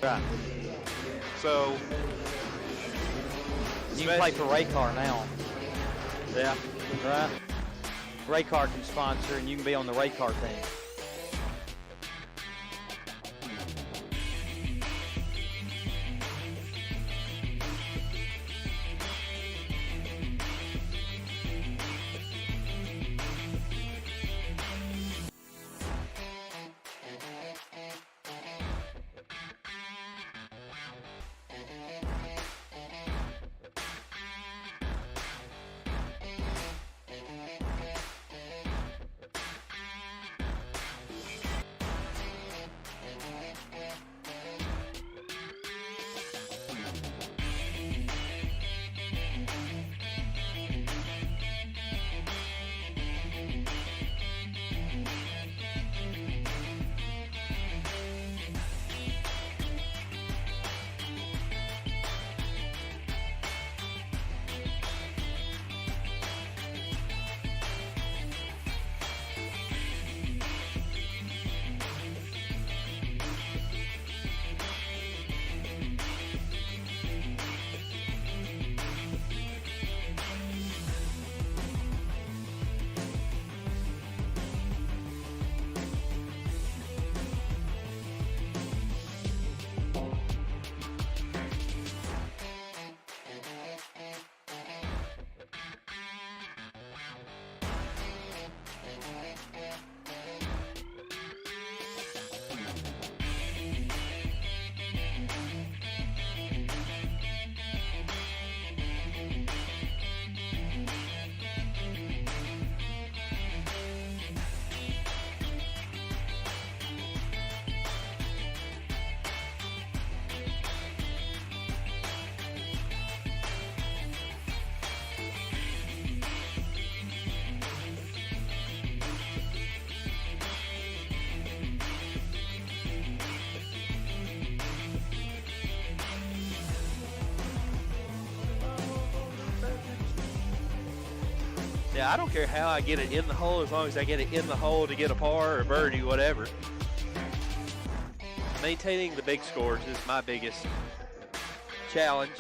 Right. So you can play for Raycar now. Yeah. Right. Raycar can sponsor, and you can be on the Raycar team. Yeah, I don't care how I get it in the hole, as long as I get it in the hole to get a par or a birdie, whatever. Maintaining the big scores is my biggest challenge.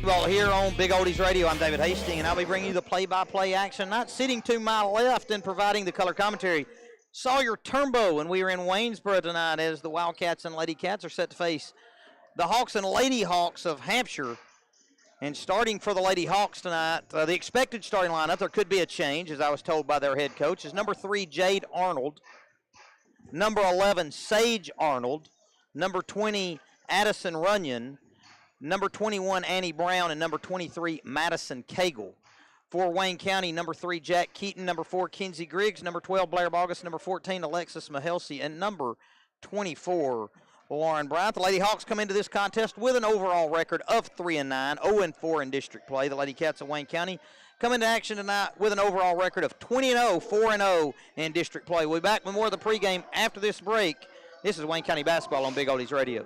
Well, here on Big Oldies Radio, I'm David Hastings, and I'll be bringing you the play-by-play action. Not sitting to my left and providing the color commentary, Sawyer Turnbow, and we are in Waynesboro tonight as the Wildcats and Lady Cats are set to face the Hawks and Lady Hawks of Hampshire. And starting for the Lady Hawks tonight, the expected starting lineup, there could be a change, as I was told by their head coach, is number 3, Jade Arnold, number 11, Sage Arnold, number 20, Addison Runyon, number 21, Annie Brown, and number 23, Madison Cagle. For Wayne County, number 3, Jack Keaton, number 4, Kinsey Griggs, number 12, Blair Bogus, number 14, Alexis Mahelsey, and number 24, Lauren Bryant. The Lady Hawks come into this contest with an overall record of 3-9, 0-4 in district play. The Lady Cats of Wayne County come into action tonight with an overall record of 20-0, 4-0 in district play. We'll be back with more of the pregame after this break. This is Wayne County Basketball on Big Oldies Radio.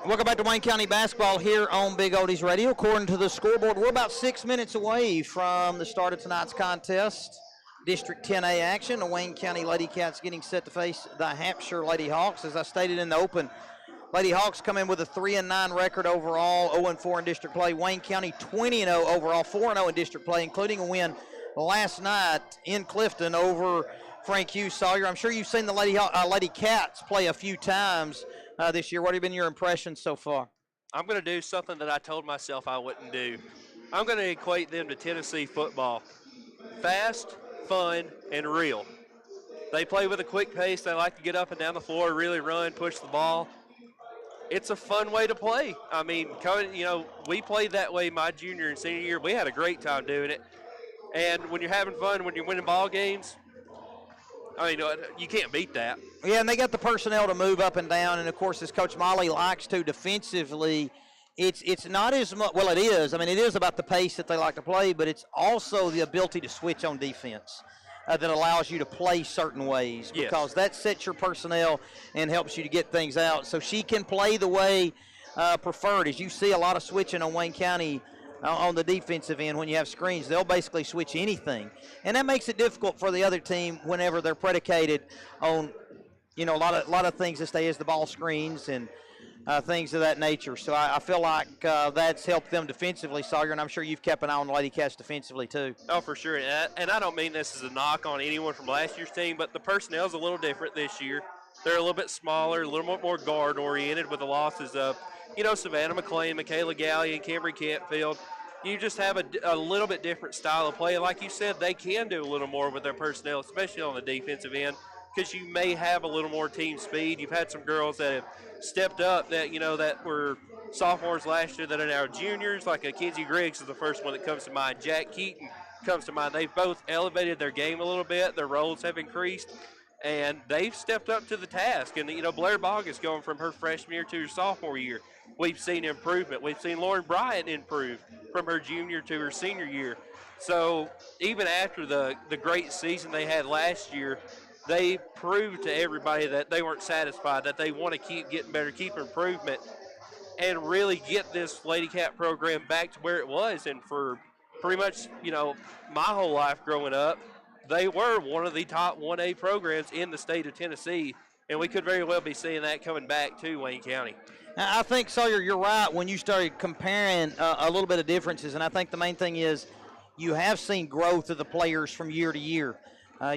Welcome back to Wayne County Basketball here on Big Oldies Radio. According to the scoreboard, we're about 6 minutes away from the start of tonight's contest. District 10A action. The Wayne County Lady Cats getting set to face the Hampshire Lady Hawks. As I stated in the open, Lady Hawks come in with a 3-9 record overall, 0-4 in district play. Wayne County 20-0 overall, 4-0 in district play, including a win last night in Clifton over Frank Hughes. Sawyer, I'm sure you've seen the Lady Cats play a few times this year. What have been your impressions so far? I'm going to do something that I told myself I wouldn't do. I'm going to equate them to Tennessee football. Fast, fun, and real. They play with a quick pace. They like to get up and down the floor, really run, push the ball. It's a fun way to play. I mean, we played that way my junior and senior year. We had a great time doing it. And when you're having fun, when you're winning ball games, I mean, you can't beat that. Yeah, and they got the personnel to move up and down. And, of course, as Coach Molly likes to defensively, it's not as much – well, it is. I mean, it is about the pace that they like to play, but it's also the ability to switch on defense that allows you to play certain ways because that sets your personnel and helps you to get things out. So she can play the way preferred. As you see a lot of switching on Wayne County on the defensive end when you have screens, they'll basically switch anything. And that makes it difficult for the other team whenever they're predicated on, a lot of things that stay as the ball screens and things of that nature. So I feel like that's helped them defensively, Sawyer, and I'm sure you've kept an eye on the Lady Cats defensively too. Oh, for sure. And I don't mean this as a knock on anyone from last year's team, but the personnel's a little different this year. They're a little bit smaller, a little more guard-oriented with the losses of, Savannah McLean, Michaela Galley, and Cambry Cantfield. You just have a little bit different style of play. And like you said, they can do a little more with their personnel, especially on the defensive end, because you may have a little more team speed. You've had some girls that have stepped up that, that were sophomores last year that are now juniors, like a Kinsey Griggs is the first one that comes to mind. Jack Keaton comes to mind. They've both elevated their game a little bit. Their roles have increased, and they've stepped up to the task. And, Blair Bogus going from her freshman year to her sophomore year. We've seen improvement. We've seen Lauren Bryant improve from her junior to her senior year. So even after the great season they had last year, they proved to everybody that they weren't satisfied, that they want to keep getting better, keep improvement, and really get this Lady Cat program back to where it was. And for pretty much, my whole life growing up, they were one of the top 1A programs in the state of Tennessee, and we could very well be seeing that coming back to Wayne County. I think, Sawyer, you're right when you started comparing a little bit of differences, and I think the main thing is you have seen growth of the players from year to year.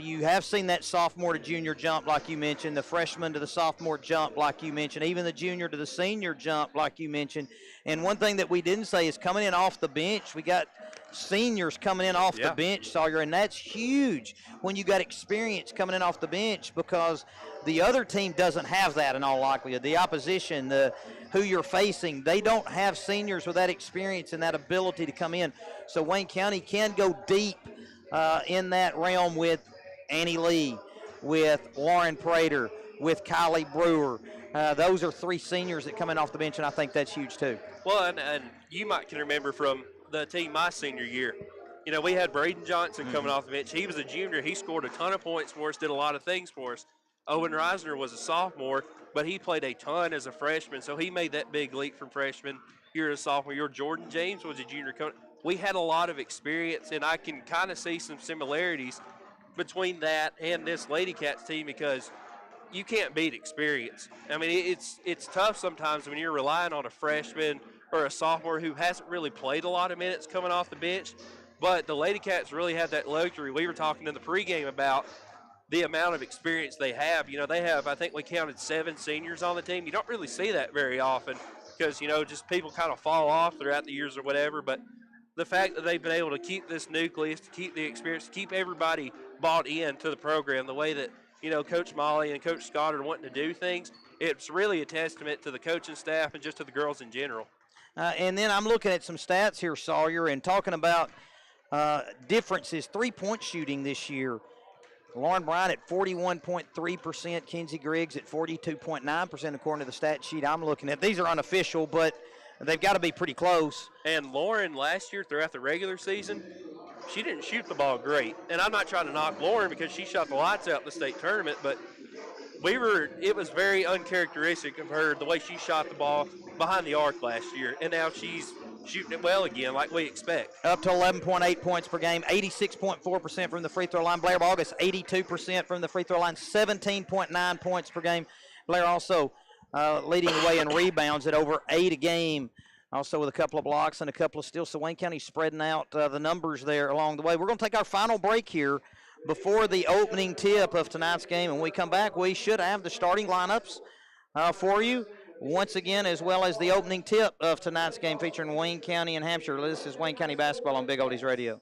You have seen that sophomore to junior jump like you mentioned, the freshman to the sophomore jump like you mentioned, even the junior to the senior jump like you mentioned. And one thing that we didn't say is coming in off the bench, we got seniors coming in off the bench, Sawyer, and that's huge when you got experience coming in off the bench because the other team doesn't have that in all likelihood. The opposition, who you're facing, they don't have seniors with that experience and that ability to come in. So Wayne County can go deep in that realm with Annie Lee, with Lauren Prater, with Kylie Brewer. Those are three seniors that come in off the bench, and I think that's huge too. Well, and you can remember from the team my senior year, we had Braden Johnson coming off the bench. He was a junior. He scored a ton of points for us, did a lot of things for us. Owen Reisner was a sophomore, but he played a ton as a freshman, so he made that big leap from freshman year to sophomore year. Jordan James was a junior. We had a lot of experience, and I can kind of see some similarities between that and this Lady Cats team because you can't beat experience. I mean, it's tough sometimes when you're relying on a freshman or a sophomore who hasn't really played a lot of minutes coming off the bench, but the Lady Cats really have that luxury. We were talking in the pregame about the amount of experience they have. They have, I think we counted 7 seniors on the team. You don't really see that very often because, just people kind of fall off throughout the years or whatever. But the fact that they've been able to keep this nucleus, to keep the experience, to keep everybody bought into the program the way that, Coach Molly and Coach Scott are wanting to do things, it's really a testament to the coaching staff and just to the girls in general. And then I'm looking at some stats here, Sawyer, and talking about differences, three-point shooting this year. Lauren Bryant at 41.3%, Kinsey Griggs at 42.9% according to the stat sheet I'm looking at. These are unofficial, but they've got to be pretty close. And Lauren last year throughout the regular season, she didn't shoot the ball great. And I'm not trying to knock Lauren because she shot the lights out in the state tournament, but it was very uncharacteristic of her, the way she shot the ball behind the arc last year, and now she's shooting it well again, like we expect. Up to 11.8 points per game, 86.4% from the free throw line. Blair Bogus, 82% from the free throw line, 17.9 points per game. Blair also leading the way in rebounds at over 8 a game. Also with a couple of blocks and a couple of steals. So Wayne County spreading out the numbers there along the way. We're going to take our final break here before the opening tip of tonight's game. And when we come back, we should have the starting lineups for you once again, as well as the opening tip of tonight's game featuring Wayne County and Hampshire. This is Wayne County basketball on Big Oldies Radio.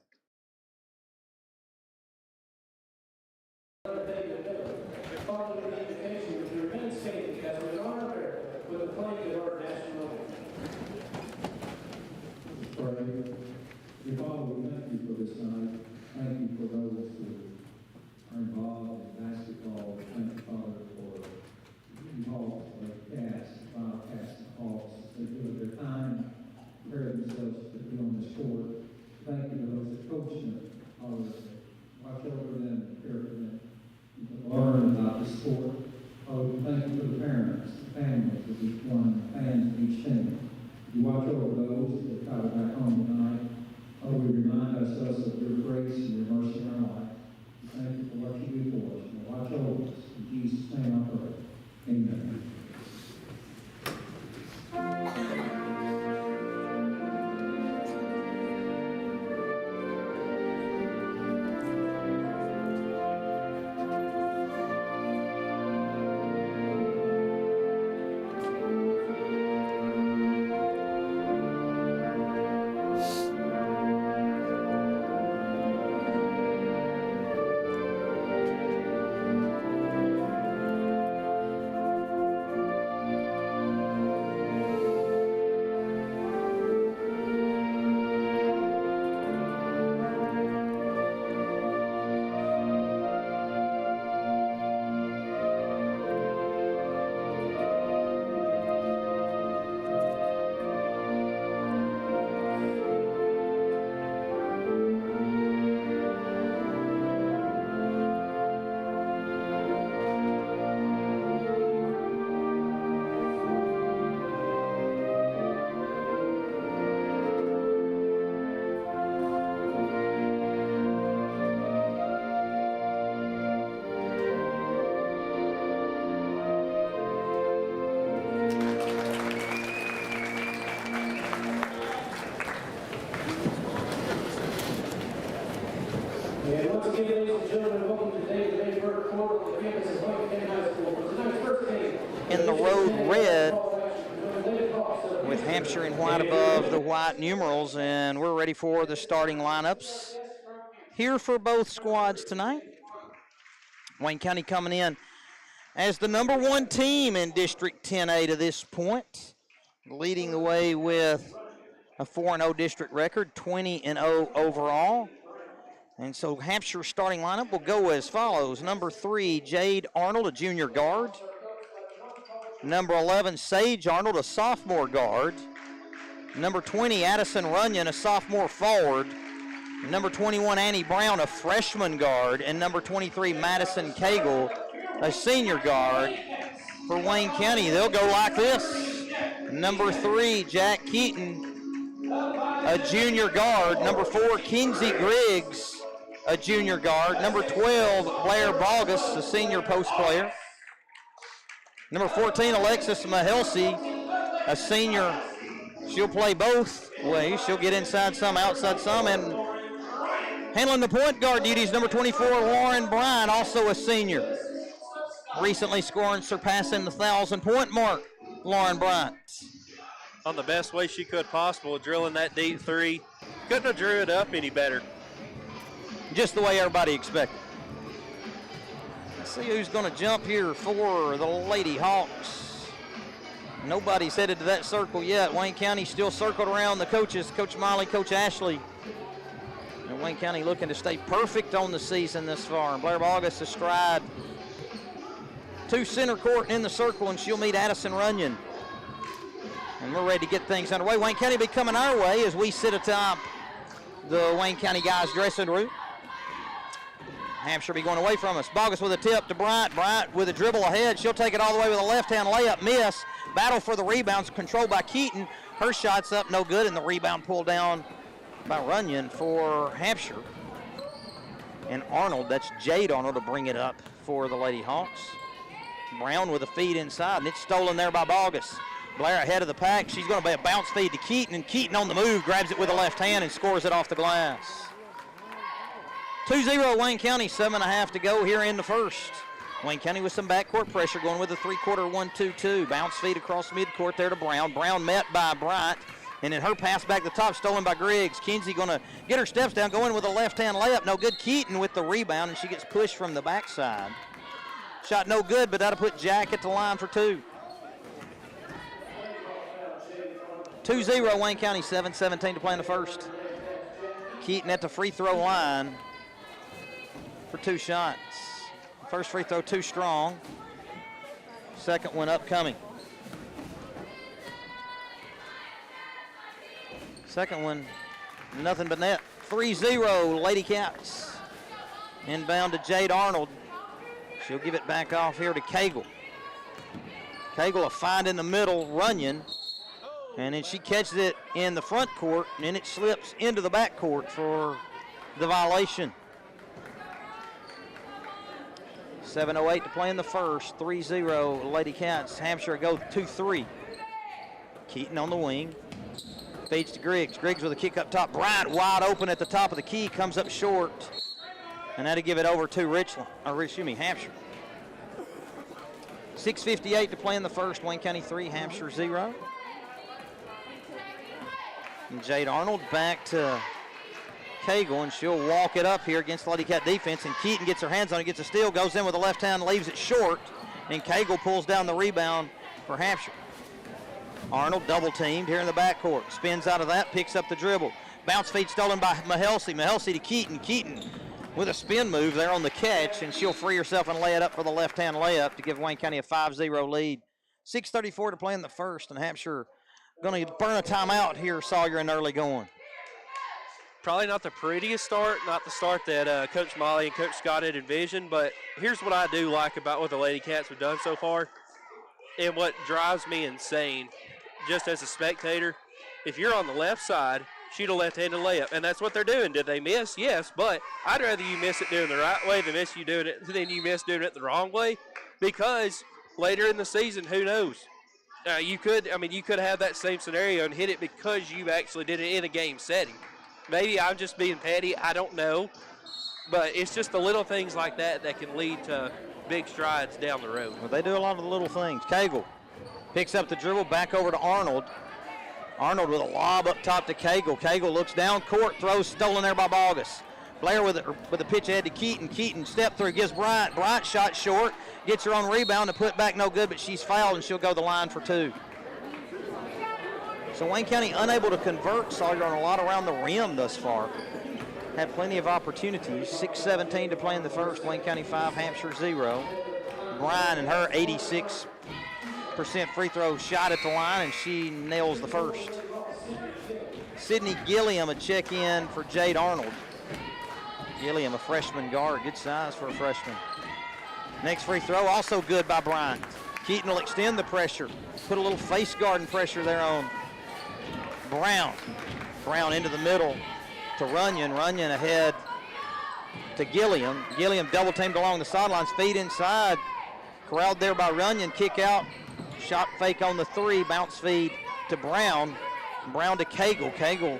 Father, we thank you for this night. Thank you for those who are involved in basketball. Thank you, Father, for involved cast, final cast, and hawks. They give their time, prepare themselves to be on this court. Thank you for those that coach them. Father, watch over them, care for them. You can learn about the sport. Father, we thank you for the parents, the families of each one, the fans of each team. You watch over those that travel back home tonight. Oh, we remind ourselves of your grace and your mercy in our life. Thank you for what you do for us. And watch over us. In Jesus' name I pray. Amen. And once again, ladies and gentlemen, welcome to today's first quarter of the campus of Wayne County High School. For tonight's first game, in the road red with Hampshire in white above the white numerals, and we're ready for the starting lineups here for both squads tonight. Wayne County coming in as the number 1 team in District 10A to this point, leading the way with a 4-0 district record, 20-0 overall. And so Hampshire's starting lineup will go as follows. Number 3, Jade Arnold, a junior guard. Number 11, Sage Arnold, a sophomore guard. Number 20, Addison Runyon, a sophomore forward. Number 21, Annie Brown, a freshman guard. And number 23, Madison Cagle, a senior guard. For Wayne County, they'll go like this. Number 3, Jack Keaton, a junior guard. Number 4, Kinsey Griggs, a junior guard. Number 12, Blair Bogus, a senior post player. Number 14, Alexis Mahelsey, a senior. She'll play both ways. She'll get inside some, outside some. And handling the point guard duties, number 24, Lauren Bryan, also a senior. Recently scoring, surpassing the 1,000-point mark, Lauren Bryan. On the best way she could possible, drilling that deep three. Couldn't have drew it up any better. Just the way everybody expected. Let's see who's going to jump here for the Lady Hawks. Nobody's headed to that circle yet. Wayne County still circled around the coaches, Coach Molly, Coach Ashley. And Wayne County looking to stay perfect on the season this far. And Blair Bogus astride to center court in the circle, and she'll meet Addison Runyon. And we're ready to get things underway. Wayne County will be coming our way as we sit atop the Wayne County guys' dressing room. Hampshire be going away from us. Bogus with a tip to Bryant. Bryant with a dribble ahead. She'll take it all the way with a left-hand layup. Miss. Battle for the rebounds controlled by Keaton. Her shot's up, no good, and the rebound pulled down by Runyon for Hampshire. And Arnold, that's Jade Arnold, to bring it up for the Lady Hawks. Brown with a feed inside, and it's stolen there by Bogus. Blair ahead of the pack. She's going to be a bounce feed to Keaton, and Keaton on the move grabs it with the left hand and scores it off the glass. 2-0 Wayne County, 7.5 to go here in the first. Wayne County with some backcourt pressure, going with a three-quarter 1-2-2. Bounce feed across midcourt there to Brown. Brown met by Bryant, and then her pass back to the top, stolen by Griggs. Kinsey going to get her steps down, going with a left-hand layup. No good. Keaton with the rebound, and she gets pushed from the backside. Shot no good, but that'll put Jack at the line for two. 2-0 Wayne County, 7:17 to play in the first. Keaton at the free throw line for two shots. First free throw too strong. Second one upcoming. Second one, nothing but net. 3-0 Lady Cats. Inbound to Jade Arnold. She'll give it back off here to Cagle. Cagle a find in the middle, Runyon. And then she catches it in the front court, and then it slips into the back court for the violation. 7:08 to play in the first. 3-0 Lady Cats. Hampshire go 2-3. Keaton on the wing. Feeds to Griggs. Griggs with a kick up top. Bryant wide open at the top of the key. Comes up short. And that'll give it over to Hampshire. 6:58 to play in the first. Wayne County 3, Hampshire 0. And Jade Arnold back to Cagle, and she'll walk it up here against the Lady Cat defense, and Keaton gets her hands on it, gets a steal, goes in with a left hand, leaves it short, and Cagle pulls down the rebound for Hampshire. Arnold double teamed here in the backcourt, spins out of that, picks up the dribble. Bounce feed stolen by Mahelsey. Mahelsey to Keaton. Keaton with a spin move there on the catch, and she'll free herself and lay it up for the left hand layup to give Wayne County a 5-0 lead. 6:34 to play in the first, and Hampshire going to burn a timeout here, Sawyer, and early going. Probably not the prettiest start, not the start that Coach Molly and Coach Scott had envisioned, but here's what I do like about what the Lady Cats have done so far, and what drives me insane, just as a spectator. If you're on the left side, shoot a left-handed layup, and that's what they're doing. Did they miss? Yes, but I'd rather you miss it doing the right way than you miss doing it the wrong way, because later in the season, who knows? You could have that same scenario and hit it because you actually did it in a game setting. Maybe I'm just being petty, I don't know. But it's just the little things like that that can lead to big strides down the road. Well, they do a lot of the little things. Cagle picks up the dribble, back over to Arnold. Arnold with a lob up top to Cagle. Cagle looks down court, throws stolen there by Bogus. Blair with a pitch ahead to Keaton. Keaton step through, gives Bryant. Bryant shot short, gets her on rebound to put back no good, but she's fouled and she'll go the line for two. So Wayne County unable to convert, Sawyer, on a lot around the rim thus far. Had plenty of opportunities. 6:17 to play in the first. Wayne County 5, Hampshire 0. Bryant and her 86% free throw shot at the line, and she nails the first. Sydney Gilliam a check in for Jade Arnold. Gilliam, a freshman guard, good size for a freshman. Next free throw, also good by Bryant. Keaton will extend the pressure, put a little face guard and pressure there on Brown. Brown into the middle to Runyon. Runyon ahead to Gilliam. Gilliam double teamed along the sidelines, feed inside. Corralled there by Runyon, kick out. Shot fake on the three, bounce feed to Brown. Brown to Cagle. Cagle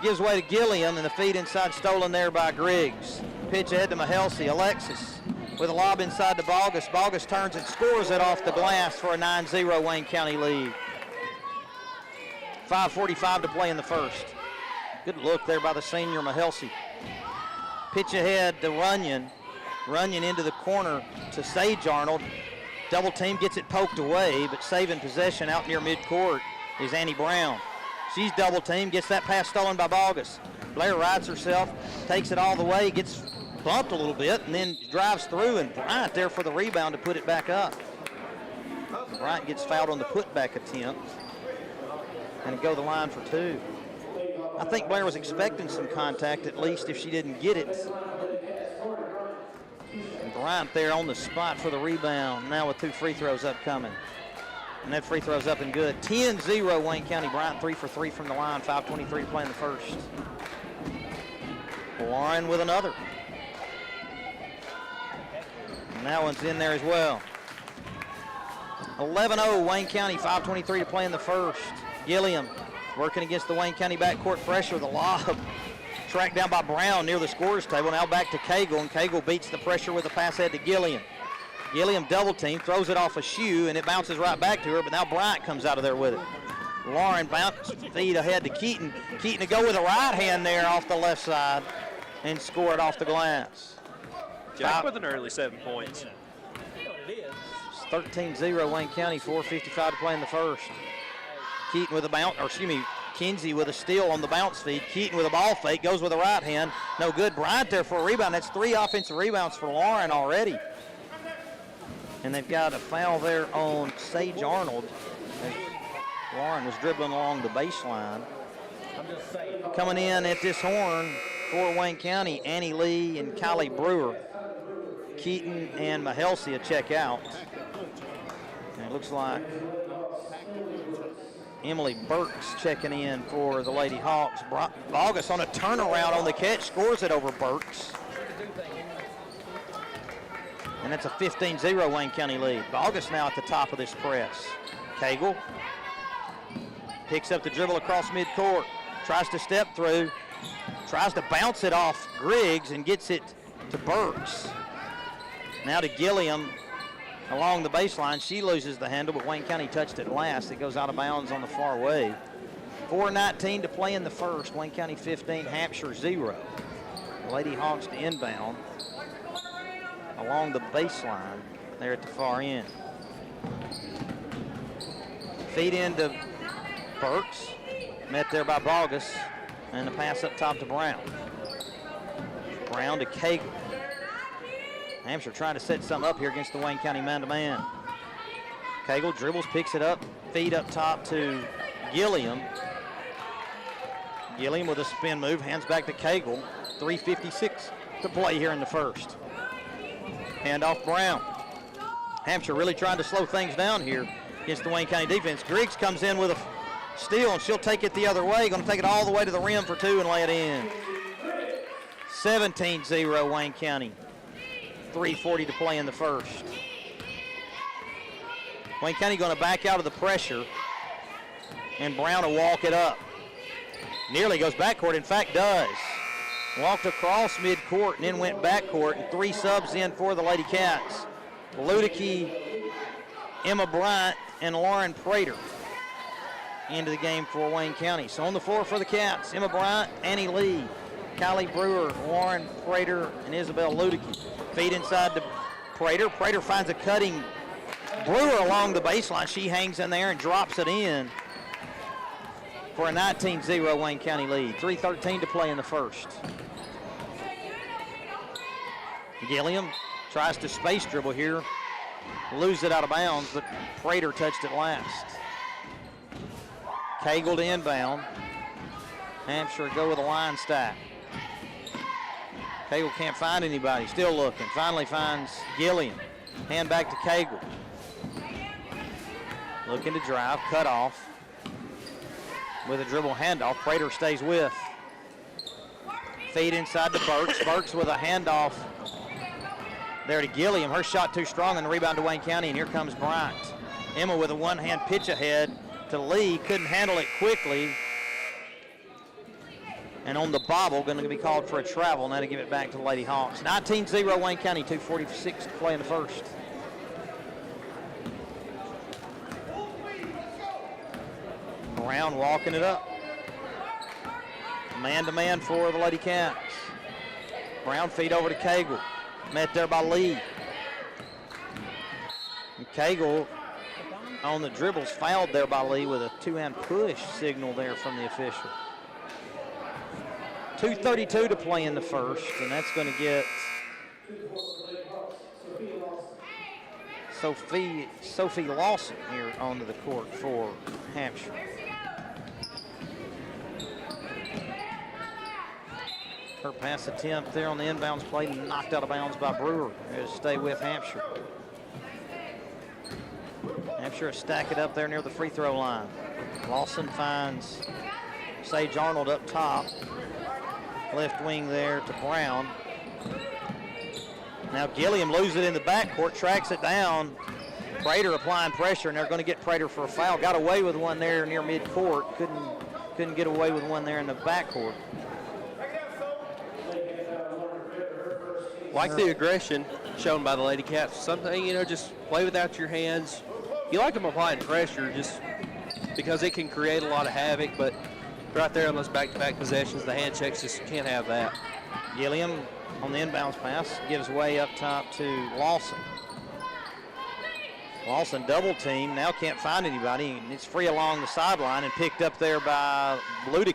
gives way to Gilliam, and the feed inside stolen there by Griggs. Pitch ahead to Mahelsey. Alexis with a lob inside to Bogus. Bogus turns and scores it off the glass for a 9-0 Wayne County lead. 5:45 to play in the first. Good look there by the senior Mahelsey. Pitch ahead to Runyon. Runyon into the corner to Sage Arnold. Double team, gets it poked away, but saving possession out near midcourt is Annie Brown. She's double teamed, gets that pass stolen by Bogus. Blair rides herself, takes it all the way, gets bumped a little bit, and then drives through, and Bryant there for the rebound to put it back up. Bryant gets fouled on the putback attempt, and go the line for two. I think Blair was expecting some contact, at least if she didn't get it. Bryant there on the spot for the rebound. Now with 2 free throws upcoming. And that free throw's up and good. 10-0 Wayne County. Bryant 3 for 3 from the line. 5:23 to play in the first. Lauren with another. And that one's in there as well. 11-0 Wayne County. 5:23 to play in the first. Gilliam working against the Wayne County backcourt pressure. The lob tracked down by Brown near the scorer's table. Now back to Cagle, and Cagle beats the pressure with a pass head to Gilliam. Gilliam double team, throws it off a shoe, and it bounces right back to her, but now Bryant comes out of there with it. Lauren bounces feed ahead to Keaton. Keaton to go with a right hand there off the left side and score it off the glass. Jack with an early 7 points. It's 13-0 Wayne County, 4:55 to play in the first. Keaton with a bounce, or excuse me, Kinsey with a steal on the bounce feed. Keaton with a ball fake, goes with a right hand. No good. Bryant there for a rebound. That's 3 offensive rebounds for Lauren already. And they've got a foul there on Sage Arnold. Lauren was dribbling along the baseline. Coming in at this horn for Wayne County, Annie Lee and Kylie Brewer. Keaton and Mahelsia check out. And it looks like Emily Burks checking in for the Lady Hawks. August on a turnaround on the catch, scores it over Burks. And that's a 15-0 Wayne County lead. August now at the top of this press. Cagle picks up the dribble across midcourt, tries to step through, tries to bounce it off Griggs and gets it to Burks. Now to Gilliam along the baseline. She loses the handle, but Wayne County touched it last. It goes out of bounds on the far way. 4:19 to play in the first. Wayne County 15, Hampshire 0. Lady Hawks to inbound along the baseline there at the far end. Feed into Burks, met there by Bogus, and the pass up top to Brown. Brown to Cagle. Hampshire trying to set something up here against the Wayne County man-to-man. Cagle dribbles, picks it up, feed up top to Gilliam. Gilliam with a spin move, hands back to Cagle. 3:56 to play here in the first. Hand off Brown. Hampshire really trying to slow things down here against the Wayne County defense. Griggs comes in with a steal, and she'll take it the other way. Going to take it all the way to the rim for 2 and lay it in. 17-0 Wayne County. 3:40 to play in the first. Wayne County going to back out of the pressure, and Brown will walk it up. Nearly goes backcourt, in fact does. Walked across midcourt and then went backcourt, and 3 subs in for the Lady Cats. Ludicky, Emma Bryant, and Lauren Prater into the game for Wayne County. So on the floor for the Cats, Emma Bryant, Annie Lee, Kylie Brewer, Lauren Prater, and Isabel Ludicky. Feed inside to Prater. Prater finds a cutting Brewer along the baseline. She hangs in there and drops it in for a 19-0 Wayne County lead. 3:13 to play in the first. Gilliam tries to space dribble here. Lose it out of bounds, but Prater touched it last. Cagle to inbound. Hampshire go with a line stack. Cagle can't find anybody, still looking. Finally finds Gilliam. Hand back to Cagle. Looking to drive, cut off. With a dribble handoff, Prater stays with. Feed inside to Burks. Burks with a handoff there to Gilliam. Her shot too strong, and the rebound to Wayne County, and here comes Bryant. Emma with a one-hand pitch ahead to Lee. Couldn't handle it quickly. And on the bobble, going to be called for a travel. Now to give it back to the Lady Hawks. 19-0 Wayne County, 2:46 to play in the first. Brown walking it up. Man-to-man for the Lady Cats. Brown feed over to Cagle. Met there by Lee. And Cagle on the dribbles, fouled there by Lee with a 2-hand push signal there from the official. 2:32 to play in the first, and that's going to get Sophie Lawson here onto the court for Hampshire. Her pass attempt there on the inbounds play knocked out of bounds by Brewer. It'll stay with Hampshire. Hampshire stack it up there near the free throw line. Lawson finds Sage Arnold up top. Left wing there to Brown. Now Gilliam loses it in the backcourt, tracks it down. Prater applying pressure, and they're going to get Prater for a foul. Got away with one there near midcourt. Couldn't get away with one there in the backcourt. Like the aggression shown by the Lady Cats. Something, just play without your hands. You like them applying pressure just because it can create a lot of havoc, but right there on those back-to-back possessions, the hand checks just can't have that. Gilliam on the inbounds pass gives way up top to Lawson. Lawson double team, now can't find anybody. It's free along the sideline and picked up there by Ludicky.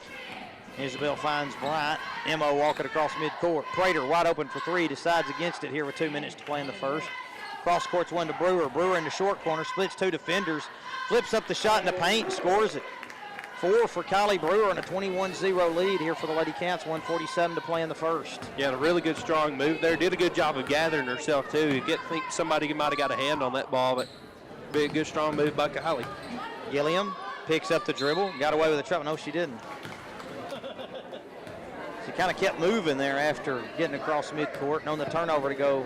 Isabel finds Bryant. Emmo walking across midcourt. Prater wide open for three, decides against it here with 2 minutes to play in the first. Cross court's one to Brewer. Brewer in the short corner, splits two defenders, flips up the shot in the paint and scores it. 4 for Kylie Brewer and a 21-0 lead here for the Lady Cats. 1:47 to play in the first. Yeah, a really good strong move there. Did a good job of gathering herself too. Think somebody might have got a hand on that ball, but be a good strong move by Kylie. Gilliam picks up the dribble, got away with the trouble. No, she didn't. She kind of kept moving there after getting across midcourt, and on the turnover to go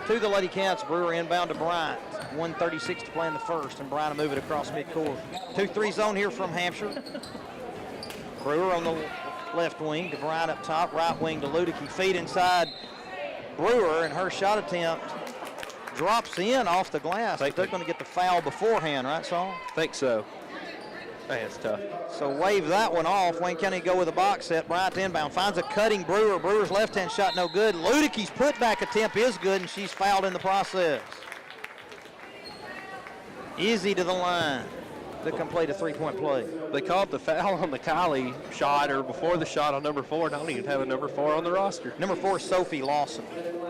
to the Lady Cats. Brewer inbound to Bryant. 1:36 to play in the first, and Bryant will move it across midcourt. 2-3 zone here from Hampshire. Brewer on the left wing to Bryant up top, right wing to Ludicky. Feed inside Brewer, and her shot attempt drops in off the glass. They're going to get the foul beforehand, right, Saul? Think so. That's tough. So wave that one off. Wayne County go with a box set. Bryant inbound finds a cutting Brewer. Brewer's left-hand shot no good. Ludicky's putback attempt is good, and she's fouled in the process. Izzy to the line to complete a three-point play. They called the foul on the Kylie shot or before the shot on number 4. I don't even have a number 4 on the roster. Number 4 is Sophie Lawson.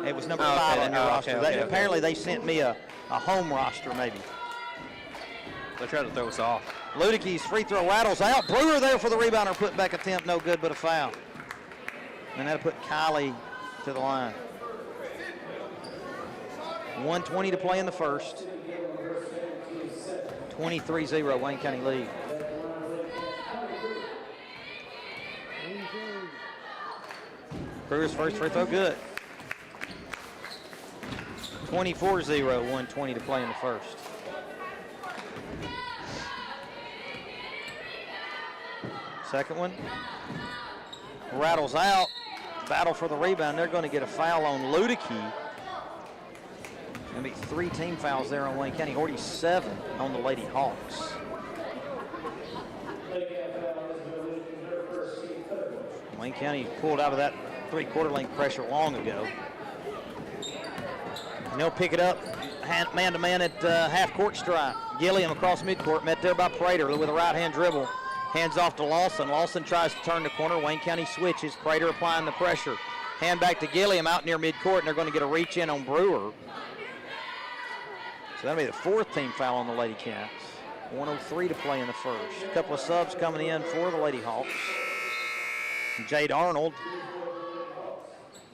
It was number 5 on your roster. Apparently they sent me a home roster maybe. They tried to throw us off. Ludicky's free throw rattles out. Brewer there for the rebound. Her putback attempt no good, but a foul. And that'll put Kylie to the line. 1:20 to play in the first. 23-0 Wayne County lead. Brewer's first free throw good. 24-0, 1:20 to play in the first. Second one. Rattles out. Battle for the rebound. They're going to get a foul on Ludicky. Going to be 3 team fouls there on Wayne County. 47 on the Lady Hawks. Wayne County pulled out of that three-quarter length pressure long ago. And they'll pick it up man-to-man at half-court stripe. Gilliam across midcourt, met there by Prater with a right-hand dribble. Hands off to Lawson. Lawson tries to turn the corner. Wayne County switches. Prater applying the pressure. Hand back to Gilliam out near midcourt, and they're going to get a reach in on Brewer. So that'll be the 4th team foul on the Lady Cats. 1:03 to play in the first. A couple of subs coming in for the Lady Hawks. Jade Arnold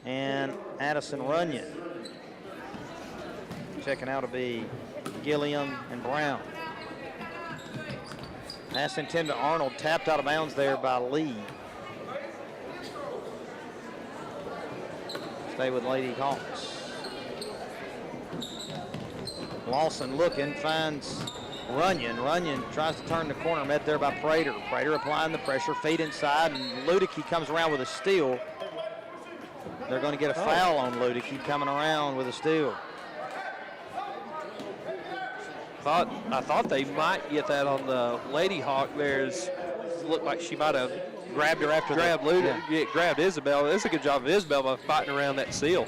and Addison Runyon. Checking out to be Gilliam and Brown. Pass intended to Arnold, tapped out of bounds there by Lee. Stay with Lady Hawks. Lawson looking, finds Runyon. Runyon tries to turn the corner, met there by Prater. Prater applying the pressure, feed inside, and Ludicky comes around with a steal. They're going to get a foul on Ludicky coming around with a steal. I thought they might get that on the Lady Hawk there. Looked like she might have grabbed her after grabbed grabbed Isabel. It's a good job of Isabel by fighting around that seal.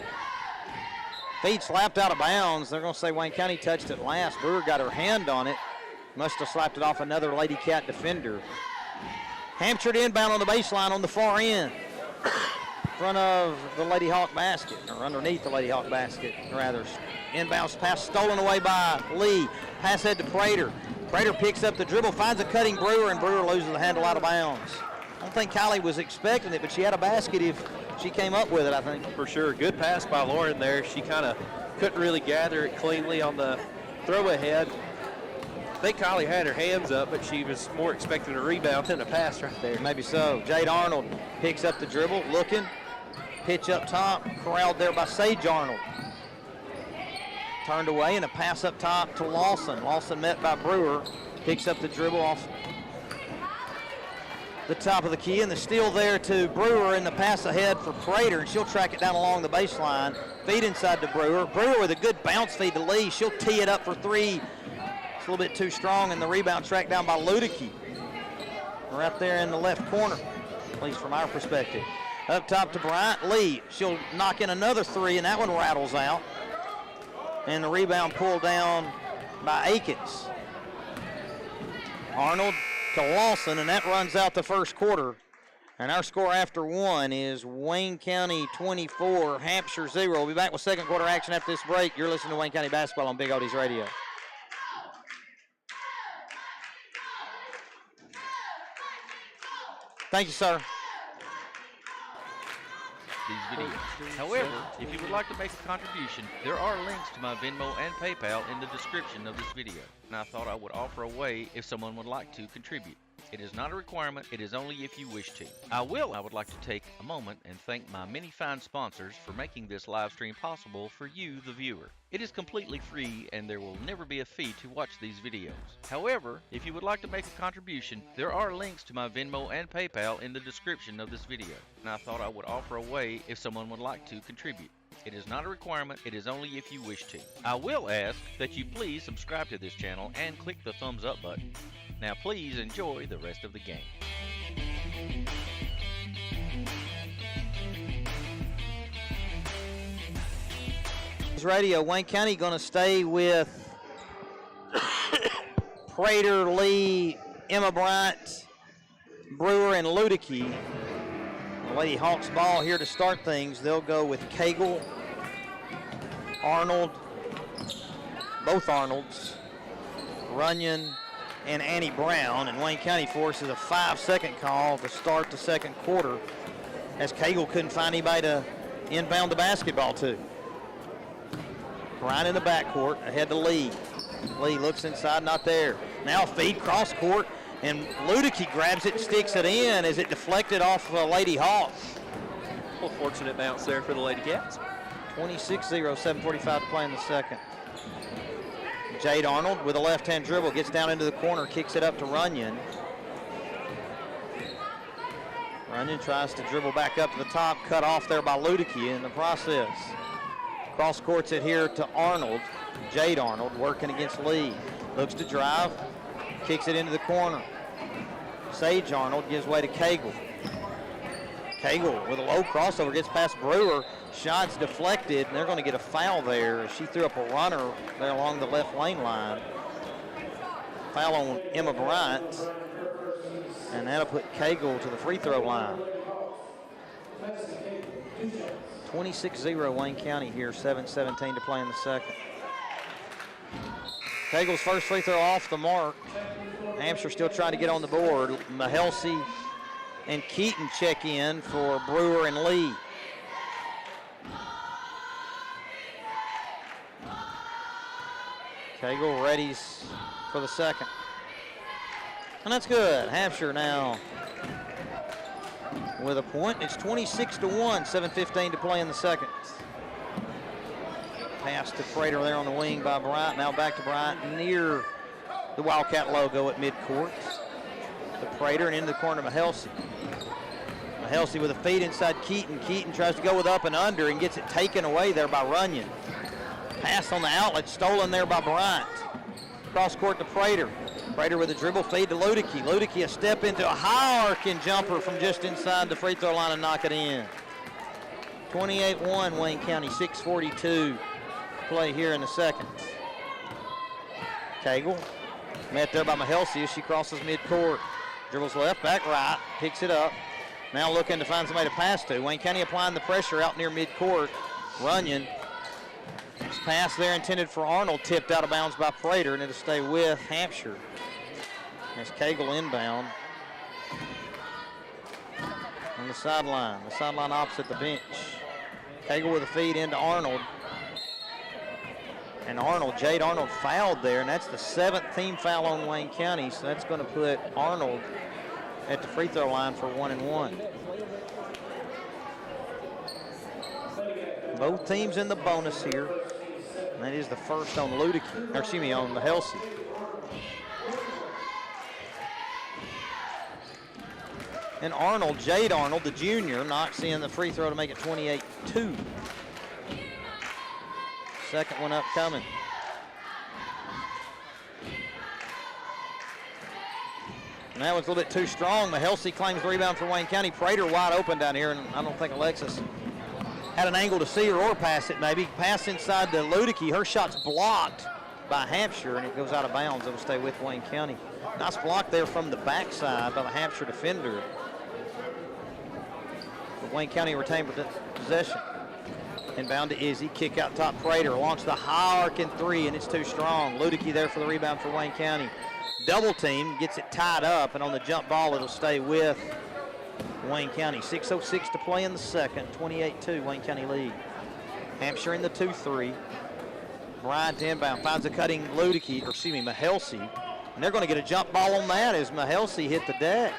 Feed slapped out of bounds. They're going to say Wayne County touched it last. Brewer got her hand on it. Must have slapped it off another Lady Cat defender. Hampshire to inbound on the baseline on the far end. In front of the Lady Hawk basket, or underneath the Lady Hawk basket, rather. Inbounds pass stolen away by Lee. Pass head to Prater. Prater picks up the dribble, finds a cutting Brewer, and Brewer loses the handle out of bounds. don't think Kylie was expecting it, but she had a basket if she came up with it, I think. For sure. Good pass by Lauren there. She kind of couldn't really gather it cleanly on the throw ahead. I think Kylie had her hands up, but she was more expecting a rebound than a pass right there. Maybe so. Jade Arnold picks up the dribble, looking. Pitch up top, corralled there by Sage Arnold. Turned away, and a pass up top to Lawson. Lawson met by Brewer. Picks up the dribble off the top of the key, and the steal there to Brewer, and the pass ahead for Prater, and she'll track it down along the baseline. Feed inside to Brewer. Brewer with a good bounce feed to Lee. She'll tee it up for three. It's a little bit too strong, and the rebound tracked down by Ludicky. Right there in the left corner, at least from our perspective. Up top to Bryant. Lee, she'll knock in another three, and that one rattles out. And the rebound pulled down by Akins. Arnold to Lawson, and that runs out the first quarter. And our score after one is Wayne County 24, Hampshire 0. We'll be back with second quarter action after this break. You're listening to Wayne County Basketball on Big Oldies Radio. Thank you, sir. These videos. However, if you would like to make a contribution, there are links to my Venmo and PayPal in the description of this video, and I thought I would offer a way if someone would like to contribute. It is not a requirement, it is only if you wish to. I would like to take a moment and thank my many fine sponsors for making this live stream possible for you, the viewer. It is completely free and there will never be a fee to watch these videos. However, if you would like to make a contribution, there are links to my Venmo and PayPal in the description of this video, and I thought I would offer a way if someone would like to contribute. It is not a requirement, it is only if you wish to. I will ask that you please subscribe to this channel and click the thumbs up button. Now please enjoy the rest of the game. Radio, Wayne County going to stay with Prater, Lee, Emma Bryant, Brewer, and Ludicky. The Lady Hawks ball here to start things. They'll go with Cagle, Arnold, both Arnolds, Runyon, and Annie Brown. And Wayne County forces a 5-second call to start the second quarter as Cagle couldn't find anybody to inbound the basketball to. Bryant in the backcourt, ahead to Lee. Lee looks inside, not there. Now feed cross court, and Ludicky grabs it and sticks it in as it deflected off Lady Hawks. Well, fortunate bounce there for the Lady Cats. 26-0, 7:45 to play in the second. Jade Arnold with a left-hand dribble, gets down into the corner, kicks it up to Runyon. Runyon tries to dribble back up to the top, cut off there by Ludicky in the process. Cross courts it here to Arnold. Jade Arnold working against Lee. Looks to drive, kicks it into the corner. Sage Arnold gives way to Cagle. Cagle with a low crossover gets past Brewer. Shots deflected, and they're going to get a foul there. She threw up a runner there along the left lane line. Foul on Emma Bryant, and that'll put Cagle to the free throw line. 26-0 Wayne County here, 7:17 to play in the second. Cagle's first free throw off the mark. Hampshire still trying to get on the board. Mahelsey and Keaton check in for Brewer and Lee. Cagle readies for the second. And that's good. Hampshire now with a point. It's 26-1, 7:15 to play in the second. Pass to Prater there on the wing by Bryant. Now back to Bryant near the Wildcat logo at midcourt. To Prater and into the corner to Mahelsey. Mahelsey with a feed inside Keaton. Keaton tries to go with up and under and gets it taken away there by Runyon. Pass on the outlet, stolen there by Bryant. Cross court to Prater. Prater with a dribble feed to Ludicky. Ludicky a step into a high arcing jumper from just inside the free throw line and knock it in. 28-1 Wayne County, 6:42 play here in the second. Cagle met there by Mahelsey as she crosses midcourt. Dribbles left, back right, picks it up. Now looking to find somebody to pass to. Wayne County applying the pressure out near midcourt. Runyon. This pass there intended for Arnold, tipped out of bounds by Prater, and it'll stay with Hampshire. As Cagle inbound. on the sideline opposite the bench. Cagle with a feed into Arnold. And Jade Arnold fouled there, and that's the 7th team foul on Wayne County, so that's going to put Arnold at the free throw line for 1-1. Both teams in the bonus here. And that is the first on on the Helsey. And Jade Arnold, the junior, knocks in the free throw to make it 28-2. Second one up coming. And that one's a little bit too strong. Mahelsey claims the rebound for Wayne County. Prater wide open down here, and I don't think Alexis had an angle to see her or pass it maybe. Pass inside to Ludicky. Her shot's blocked by Hampshire, and it goes out of bounds. It'll stay with Wayne County. Nice block there from the backside by the Hampshire defender. But Wayne County retained possession. Inbound to Izzy, kick out top Prater, launch the high arcing three, and it's too strong. Ludicky there for the rebound for Wayne County. Double team, gets it tied up, and on the jump ball, it'll stay with Wayne County. 6:06 to play in the second, 28-2, Wayne County lead. Hampshire in the 2-3. Bryant to inbound, finds a cutting Mahelsey, and they're going to get a jump ball on that as Mahelsey hit the deck.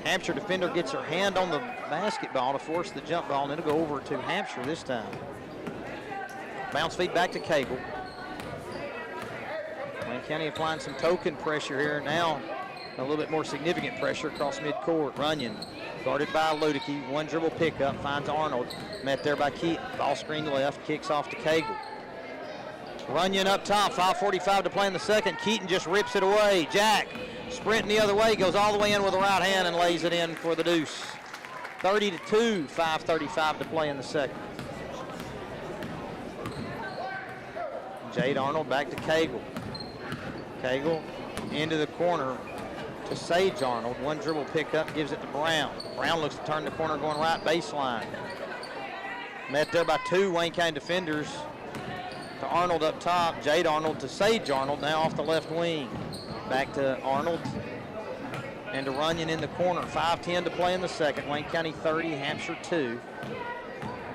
Hampshire defender gets her hand on the basketball to force the jump ball, and it'll go over to Hampshire this time. Bounce feed back to Cagle. Wayne County applying some token pressure here now. A little bit more significant pressure across midcourt. Runyon guarded by Ludicky. One dribble pickup, finds Arnold. Met there by Keaton. Ball screen left, kicks off to Cagle. Runyon up top, 5:45 to play in the second. Keaton just rips it away. Jack sprinting the other way, goes all the way in with the right hand and lays it in for the deuce. 30-2, 5:35 to play in the second. Jade Arnold back to Cagle. Cagle into the corner to Sage Arnold. One dribble pickup, gives it to Brown. Brown looks to turn the corner going right baseline. Met there by two Wayne County defenders. To Arnold up top. Jade Arnold to Sage Arnold, now off the left wing. Back to Arnold and to Runyon in the corner. 5:10 to play in the second. Wayne County 30, Hampshire 2.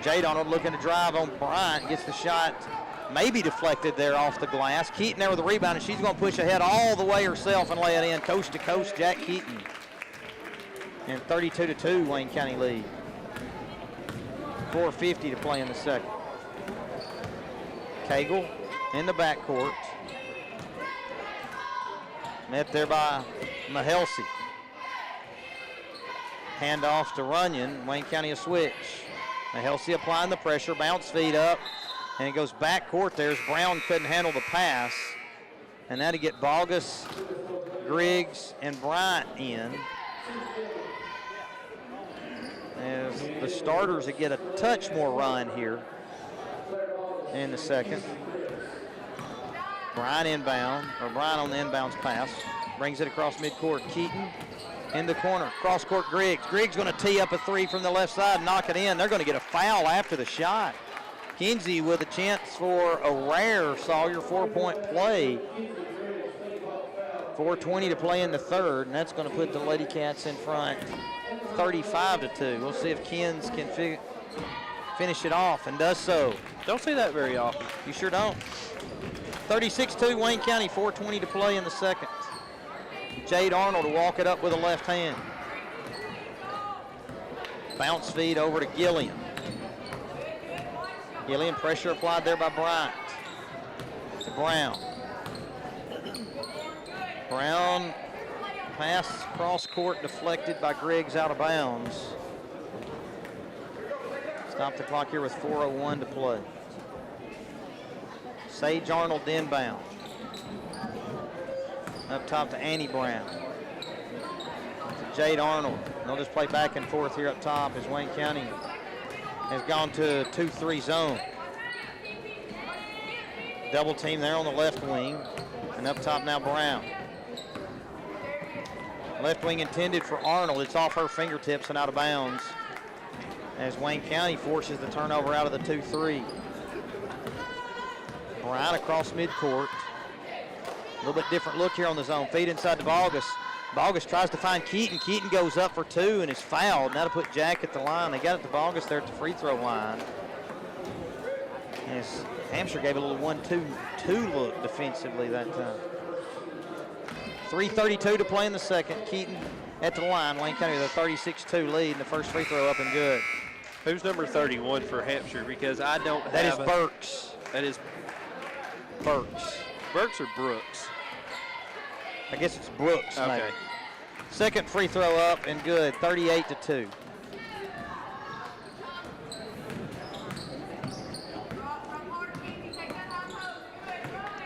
Jade Arnold looking to drive on Bryant. Gets the shot maybe deflected there off the glass. Keaton there with the rebound, and she's going to push ahead all the way herself and lay it in. Coast to coast, Jack Keaton. And 32-2, Wayne County lead. 4:50 to play in the second. Cagle in the backcourt. Met there by Mahelsey. Hand off to Runyon. Wayne County a switch. Mahelsey applying the pressure. Bounce feed up. And it goes backcourt there as Brown couldn't handle the pass. And now to get Bogus, Griggs, and Bryant in. As the starters get a touch more run here in the second. Bryant on the inbounds pass. Brings it across midcourt. Keaton in the corner. Cross court Griggs. Griggs going to tee up a three from the left side, knock it in. They're going to get a foul after the shot. Kinsey with a chance for a rare Sawyer 4-point play. 4:20 to play in the third, and that's going to put the Lady Cats in front 35-2. We'll see if Kins can finish it off, and does so. Don't see that very often. You sure don't. 36-2 Wayne County, 4:20 to play in the second. Jade Arnold to walk it up with a left hand. Bounce feed over to Gilliam. Gilliam, pressure applied there by Bryant. To Brown. Brown pass cross court deflected by Griggs out of bounds. Stop the clock here with 4:01 to play. Sage Arnold inbound. Up top to Annie Brown. To Jade Arnold. They'll just play back and forth here up top as Wayne County has gone to a 2-3 zone. Double team there on the left wing. And up top now Brown. Left wing intended for Arnold. It's off her fingertips and out of bounds as Wayne County forces the turnover out of the 2-3. Brown across midcourt. A little bit different look here on the zone. Feed inside to Vargas. Bogus tries to find Keaton. Keaton goes up for two and is fouled. Now to put Jack at the line. They got it to Bogus there at the free throw line. Yes, Hampshire gave a little 1-2 look defensively that time. 3:32 to play in the second. Keaton at the line. Wayne County with a 36-2 lead, and the first free throw up and good. Who's number 31 for Hampshire? Because I don't have. That is Burks. That is Burks. Burks or Brooks? I guess it's Brooks, Okay. maybe. Second free throw up and good, 38-2.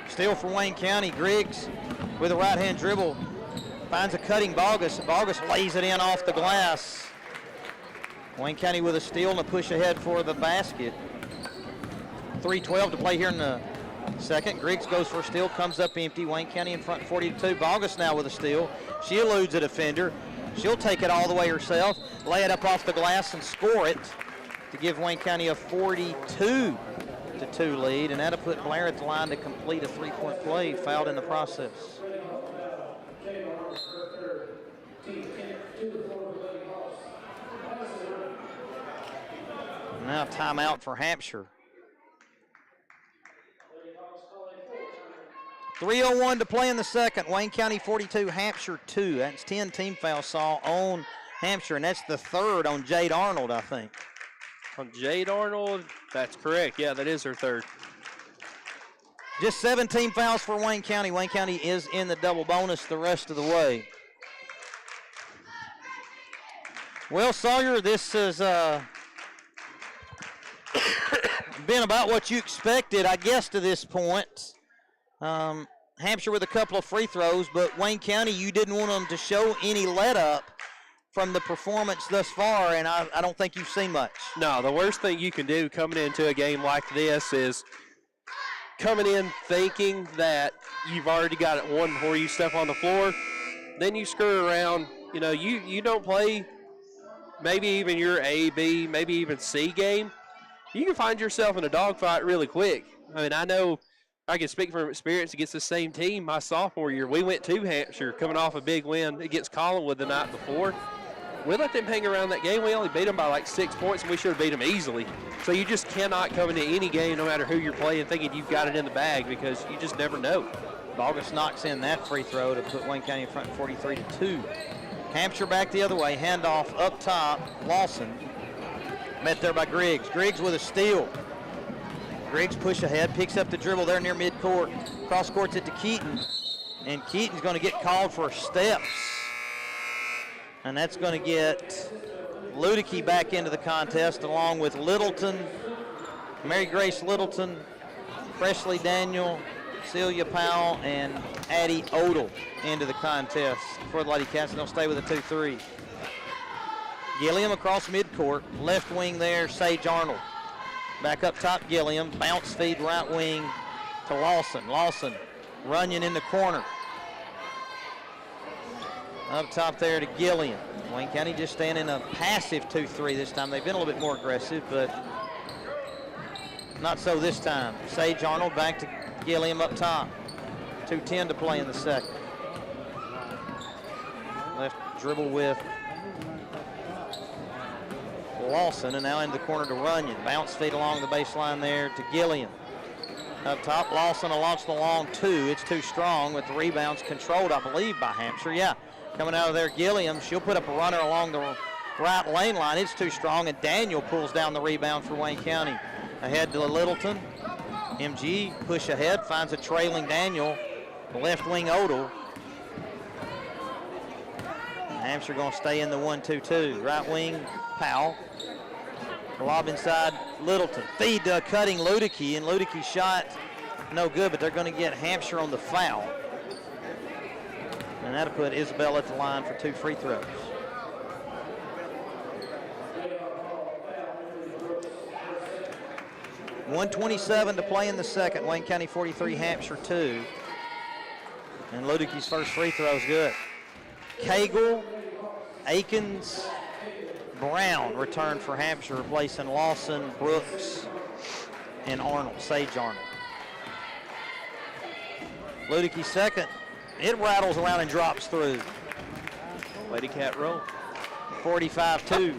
Steal for Wayne County. Griggs with a right-hand dribble finds a cutting Bogus. Bogus lays it in off the glass. Wayne County with a steal and a push ahead for the basket. 3:12 to play here in the second. Griggs goes for a steal, comes up empty. Wayne County in front 40-2. Bogus now with a steal. She eludes a defender. She'll take it all the way herself, lay it up off the glass and score it to give Wayne County a 42-2 lead, and that'll put Blair at the line to complete a three-point play, fouled in the process. Now timeout for Hampshire. 3:01 to play in the second. Wayne County 42, Hampshire 2. That's 10 team foul saw on Hampshire, and that's the third on Jade Arnold, I think. On Jade Arnold, that's correct. Yeah, that is her third. Just 17 fouls for Wayne County. Wayne County is in the double bonus the rest of the way. Well, Sawyer, this has been about what you expected, I guess, to this point. Hampshire with a couple of free throws, but Wayne County, you didn't want them to show any let-up from the performance thus far, and I don't think you've seen much. No, the worst thing you can do coming into a game like this is coming in thinking that you've already got it won before you step on the floor. Then you screw around. You know, you don't play maybe even your A, B, maybe even C game. You can find yourself in a dogfight really quick. I mean, I know I can speak from experience against the same team my sophomore year. We went to Hampshire coming off a big win against Collinwood the night before. We let them hang around that game. We only beat them by like 6 points, and we should have beat them easily. So you just cannot come into any game, no matter who you're playing, thinking you've got it in the bag, because you just never know. Bogus knocks in that free throw to put Wayne County in front 43-2. Hampshire back the other way. Handoff up top. Lawson met there by Griggs. Griggs with a steal. Griggs push ahead, picks up the dribble there near midcourt. Cross courts it to Keaton. And Keaton's going to get called for steps. And that's going to get Ludicky back into the contest, along with Littleton, Mary Grace Littleton, Presley Daniel, Celia Powell, and Addie Odell into the contest for the Lady Cats. They'll stay with a 2-3. Gilliam across midcourt, left wing there, Sage Arnold. Back up top, Gilliam, bounce feed right wing to Lawson. Lawson, Runyon in the corner. Up top there to Gilliam. Wayne County just staying in a passive 2-3 this time. They've been a little bit more aggressive, but not so this time. Sage Arnold back to Gilliam up top. 2:10 to play in the second. Left dribble with Lawson, and now into the corner to Runyon. Bounce feed along the baseline there to Gilliam. Up top, Lawson launched the long two. It's too strong with the rebounds controlled, I believe, by Hampshire. Yeah, coming out of there, Gilliam. She'll put up a runner along the right lane line. It's too strong, and Daniel pulls down the rebound for Wayne County. Ahead to Littleton. MG push ahead, finds a trailing Daniel. Left wing Odell. Hampshire going to stay in the 1-2-2. Right wing Powell. Lob inside Littleton. Feed to cutting Ludicky, and Ludicky's shot no good, but they're going to get Hampshire on the foul. And that'll put Isabel at the line for 2 free throws. .127 to play in the second. Wayne County 43, Hampshire 2. And Ludicky's first free throw is good. Cagle, Akins, Brown returned for Hampshire, replacing Lawson, Brooks, and Arnold, Sage Arnold. Ludicky second. It rattles around and drops through. Lady Cat roll. 45-2.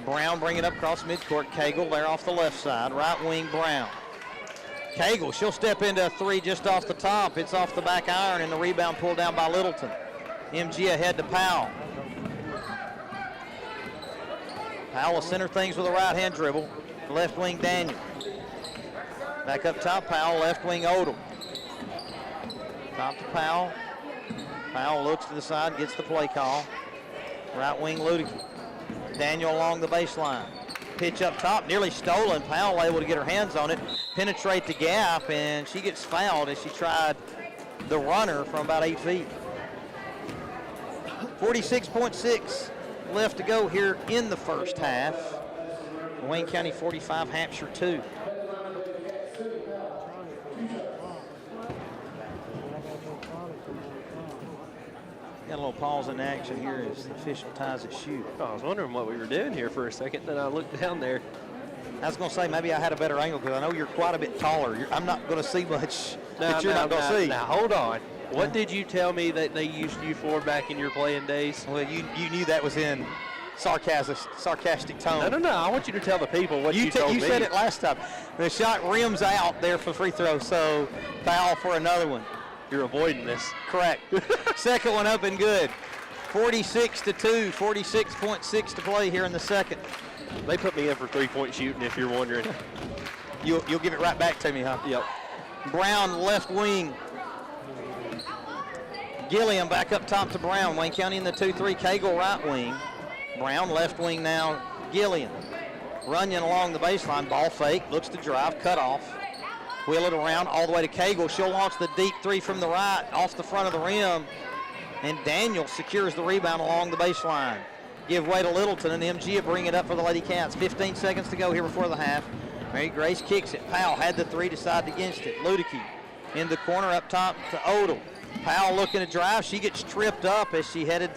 Brown bring it up across midcourt. Cagle there off the left side. Right wing Brown. Cagle, she'll step into a three just off the top. It's off the back iron, and the rebound pulled down by Littleton. MG ahead to Powell. Powell will center things with a right-hand dribble. Left wing Daniel. Back up top, Powell, left wing Odom. Top to Powell. Powell looks to the side, gets the play call. Right wing Ludicky. Daniel along the baseline. Pitch up top, nearly stolen. Powell able to get her hands on it, penetrate the gap, and she gets fouled as she tried the runner from about 8 feet. 46.6 left to go here in the first half. Wayne County 45, Hampshire 2. Got a little pause in action here as the official ties his shoe. Oh, I was wondering what we were doing here for a second, then I looked down there. I was going to say maybe I had a better angle because I know you're quite a bit taller. I'm not going to see much that you're not going to see. Now, hold on. What did you tell me that they used you for back in your playing days? Well, you knew that was in sarcastic tone. No. I want you to tell the people what you told me. You said it last time. The shot rims out there for free throw, so foul for another one. You're avoiding this. Correct. Second one up and good. 46-2, 46.6 to play here in the second. They put me in for three-point shooting, if you're wondering. You'll give it right back to me, huh? Yep. Brown left wing. Gilliam back up top to Brown. Wayne County in the 2-3. Cagle right wing. Brown left wing now. Gilliam. Runyon along the baseline. Ball fake. Looks to drive. Cut off. Wheel it around all the way to Cagle. She'll launch the deep three from the right off the front of the rim. And Daniel secures the rebound along the baseline. Give way to Littleton, and MG will bring it up for the Lady Cats. 15 seconds to go here before the half. Mary Grace kicks it. Powell had the three, decided against it. Ludicky in the corner up top to Odell. Powell looking to drive. She gets tripped up as she headed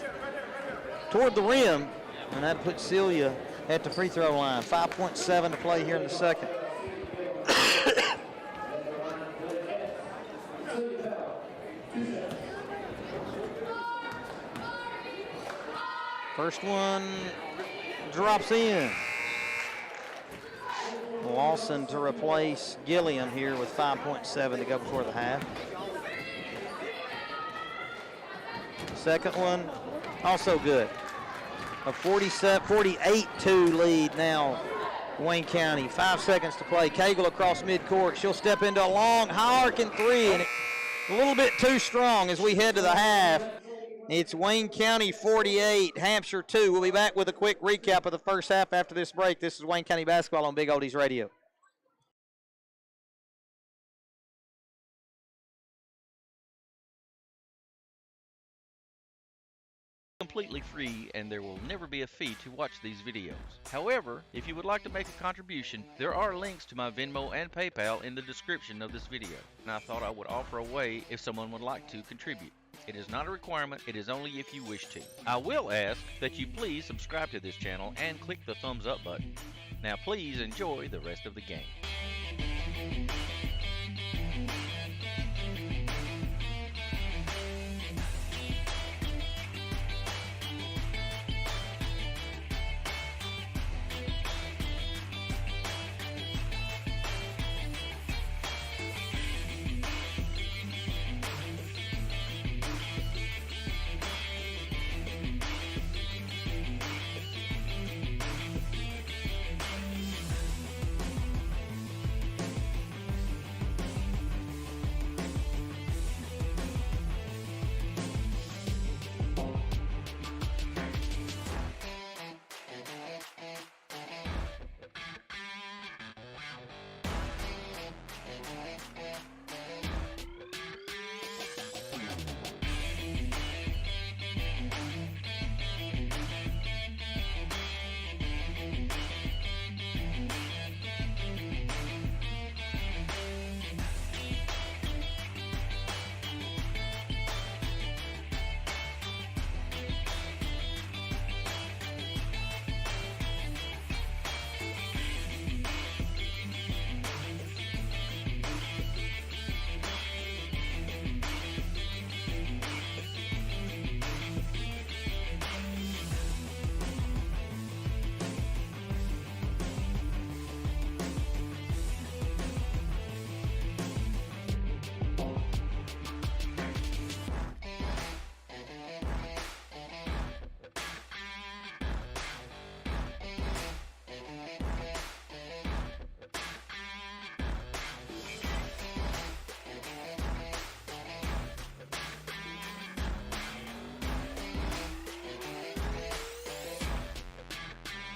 toward the rim, and that puts Celia at the free throw line. 5.7 to play here in the second. First one drops in. Lawson to replace Gilliam here with 5.7 to go before the half. Second one, also good. A 48-2 lead now, Wayne County. 5 seconds to play. Cagle across midcourt. She'll step into a long, high-arcing three, and a little bit too strong as we head to the half. It's Wayne County 48, Hampshire 2. We'll be back with a quick recap of the first half after this break. This is Wayne County Basketball on Big Oldies Radio. Completely free, and there will never be a fee to watch these videos. However, if you would like to make a contribution, there are links to my Venmo and PayPal in the description of this video, and I thought I would offer a way if someone would like to contribute. It is not a requirement, it is only if you wish to. I will ask that you please subscribe to this channel and click the thumbs up button. Now please enjoy the rest of the game.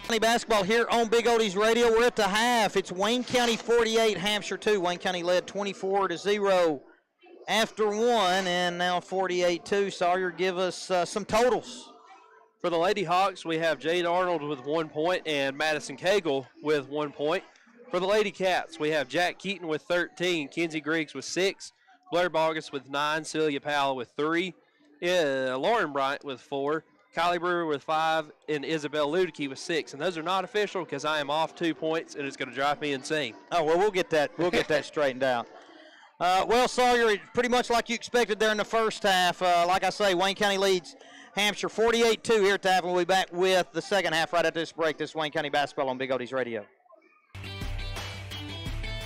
County basketball here on Big Oldies Radio. We're at the half. It's Wayne County 48, Hampshire 2. Wayne County led 24-0 after one, and now 48-2. Sawyer, give us some totals. For the Lady Hawks, we have Jade Arnold with 1 point and Madison Cagle with 1 point. For the Lady Cats, we have Jack Keaton with 13, Kenzie Griggs with 6, Blair Bogus with 9, Celia Powell with 3, Lauren Bryant with 4, Kylie Brewer with 5, and Isabel Ludicky with 6. And those are not official because I am off 2 points, and it's going to drive me insane. Oh, well, we'll get that straightened out. Well, Sawyer, pretty much like you expected there in the first half. Like I say, Wayne County leads Hampshire 48-2 here at the half. We'll be back with the second half right after this break. This is Wayne County basketball on Big Oldies Radio.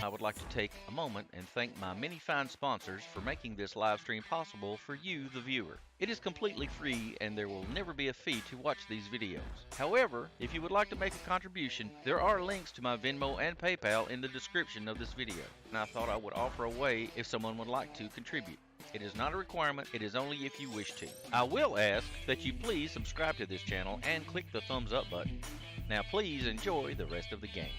I would like to take a moment and thank my many fine sponsors for making this live stream possible for you, the viewer. It is completely free and there will never be a fee to watch these videos. However, if you would like to make a contribution, there are links to my Venmo and PayPal in the description of this video, and I thought I would offer a way if someone would like to contribute. It is not a requirement, it is only if you wish to. I will ask that you please subscribe to this channel and click the thumbs up button. Now please enjoy the rest of the game.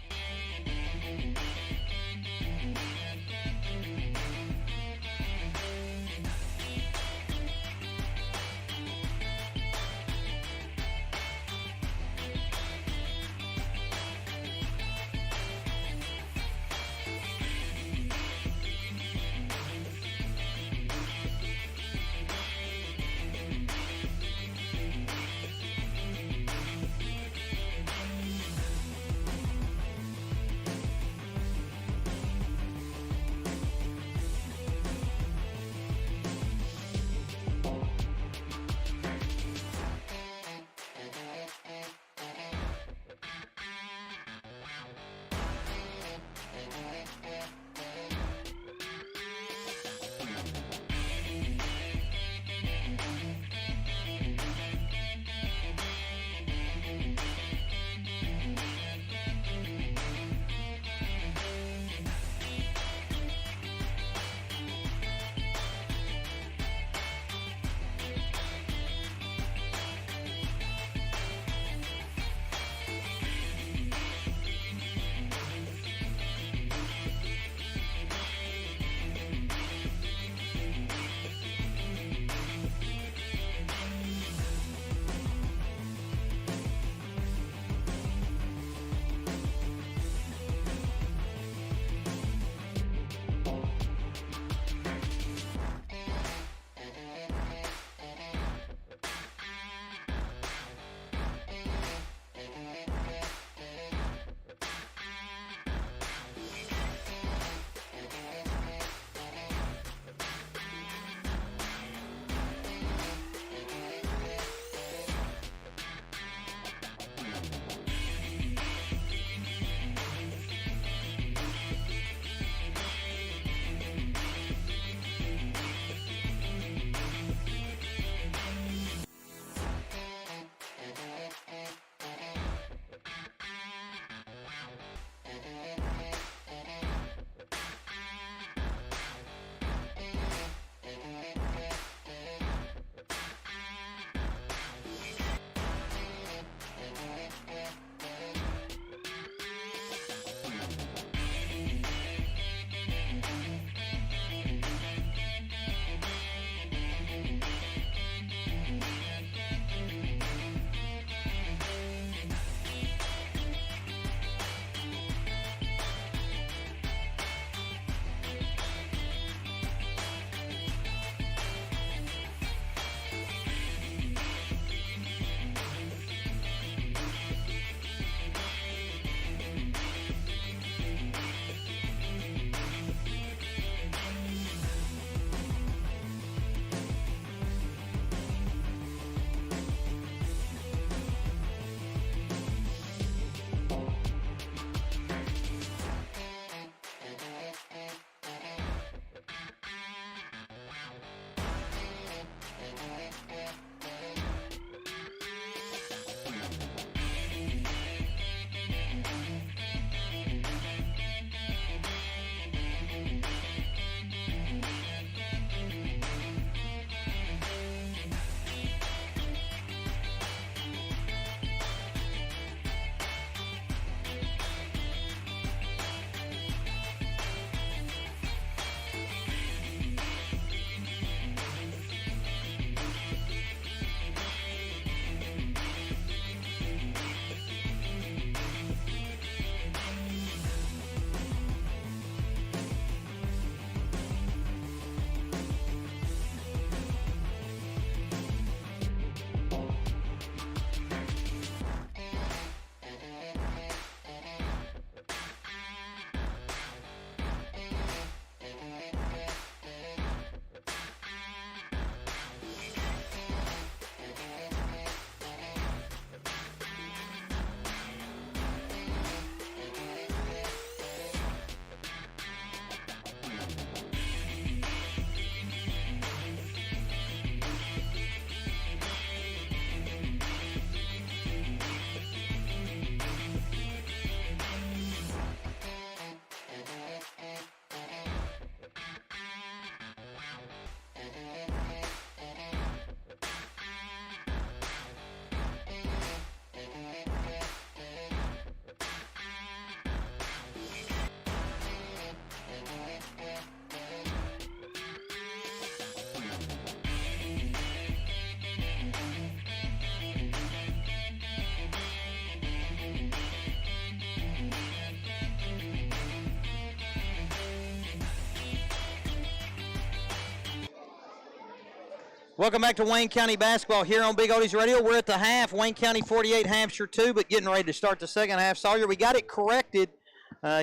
Welcome back to Wayne County basketball here on Big Oldies Radio. We're at the half. Wayne County 48, Hampshire 2, but getting ready to start the second half. Sawyer, we got it corrected.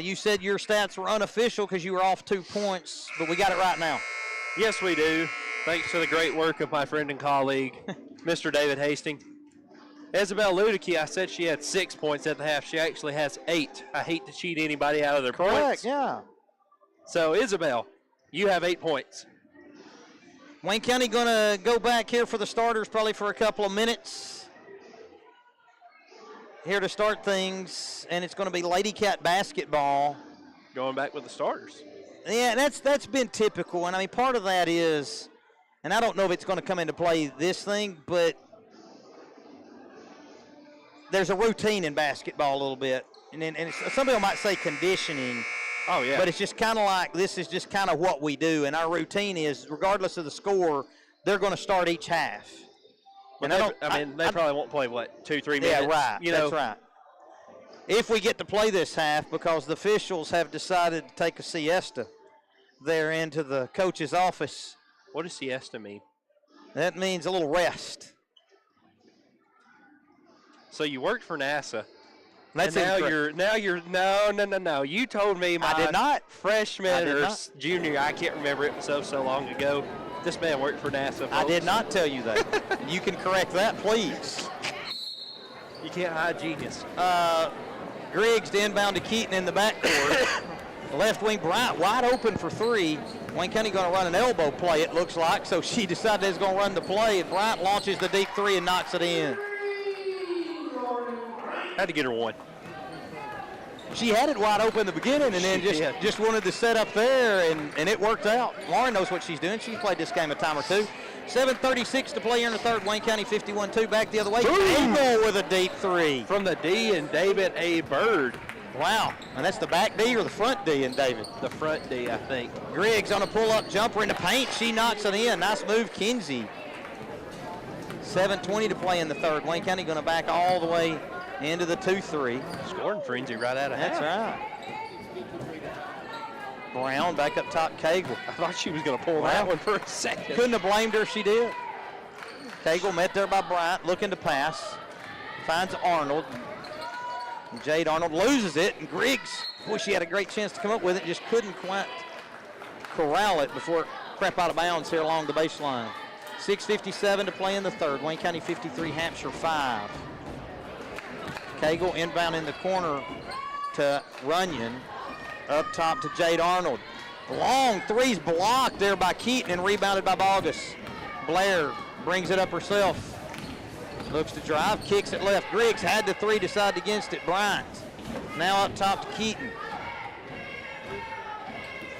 You said your stats were unofficial because you were off 2 points, but we got it right now. Yes, we do. Thanks to the great work of my friend and colleague, Mr. David Hastings. Isabel Ludicky, I said she had 6 points at the half. She actually has 8. I hate to cheat anybody out of their points. Correct, yeah. So, Isabel, you have 8 points. Wayne County going to go back here for the starters probably for a couple of minutes. Here to start things, and it's going to be Lady Cat basketball. Going back with the starters. Yeah, that's been typical, and I mean part of that is, and I don't know if it's going to come into play this thing, but there's a routine in basketball a little bit, and some people might say conditioning. Oh, yeah. But it's just kind of like this is just kind of what we do, and our routine is, regardless of the score, they're going to start each half. And they probably won't play, 2-3 minutes? Yeah, right. That's right. If we get to play this half, because the officials have decided to take a siesta there into the coach's office. What does siesta mean? That means a little rest. So you worked for NASA. That's and now you're no. You told me I did not. Freshman or junior, I can't remember, it was so long ago. This man worked for NASA, folks. I did not tell you that. You can correct that, please. You can't hide genius. Griggs to inbound to Keaton in the backcourt. Left wing Bryant wide open for 3. Wayne County going to run an elbow play, it looks like. So she decided she's going to run the play, and Bryant launches the deep 3 and knocks it in. Had to get her one. She had it wide open in the beginning, and then just wanted to set up there, and it worked out. Lauren knows what she's doing. She's played this game a time or two. 7:36 to play here in the third. Wayne County 51-2. Back the other way. Cagle with a deep 3. From the D and David A. Bird. Wow. And that's the back D or the front D in David? The front D, I think. Griggs on a pull-up jumper in the paint. She knocks it in. Nice move, Kinsey. 7:20 to play in the third. Wayne County going to back all the way into the 2-3. Scoring frenzy right out of half. That's right. Brown back up top, Cagle. I thought she was going to pull that one for a second. Couldn't have blamed her if she did. Cagle met there by Bryant, looking to pass. Finds Arnold. And Jade Arnold loses it, and Griggs, boy, she had a great chance to come up with it, just couldn't quite corral it before it crept out of bounds here along the baseline. 6:57 to play in the third. Wayne County 53, Hampshire 5. Cagle inbound in the corner to Runyon. Up top to Jade Arnold. Long three's blocked there by Keaton and rebounded by Bogus. Blair brings it up herself. Looks to drive, kicks it left. Griggs had the 3, decided against it. Bryant now up top to Keaton.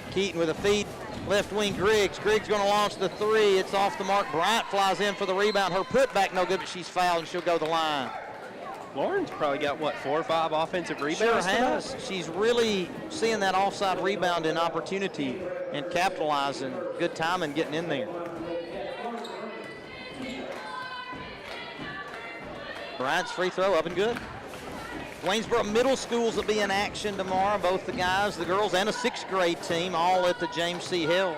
Keaton with a feed, left wing Griggs. Griggs going to launch the 3. It's off the mark. Bryant flies in for the rebound. Her putback no good, but she's fouled and she'll go to the line. Lauren's probably got, 4 or 5 offensive rebounds? Sure has. She's really seeing that offside rebound in opportunity and capitalizing. Good time and getting in there. Bryant's free throw up and good. Waynesboro Middle Schools will be in action tomorrow. Both the guys, the girls, and a 6th grade team all at the James C. Hill.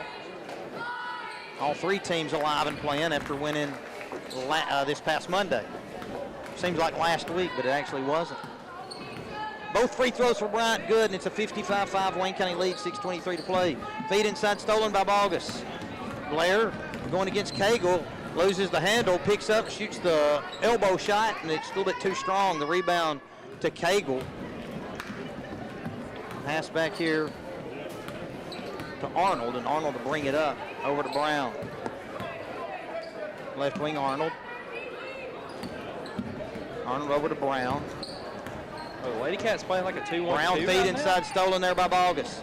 All 3 teams alive and playing after winning this past Monday. Seems like last week, but it actually wasn't. Both free throws for Bryant good, and it's a 55-5 Wayne County lead, 6:23 to play. Feed inside stolen by Bogus. Blair going against Cagle, loses the handle, picks up, shoots the elbow shot, and it's a little bit too strong. The rebound to Cagle. Pass back here to Arnold, and Arnold to bring it up over to Brown. Left wing Arnold. Arnold over to Brown. Oh, Lady Cat's playing like a 2-1-2. Brown feed inside, stolen there by Bogus.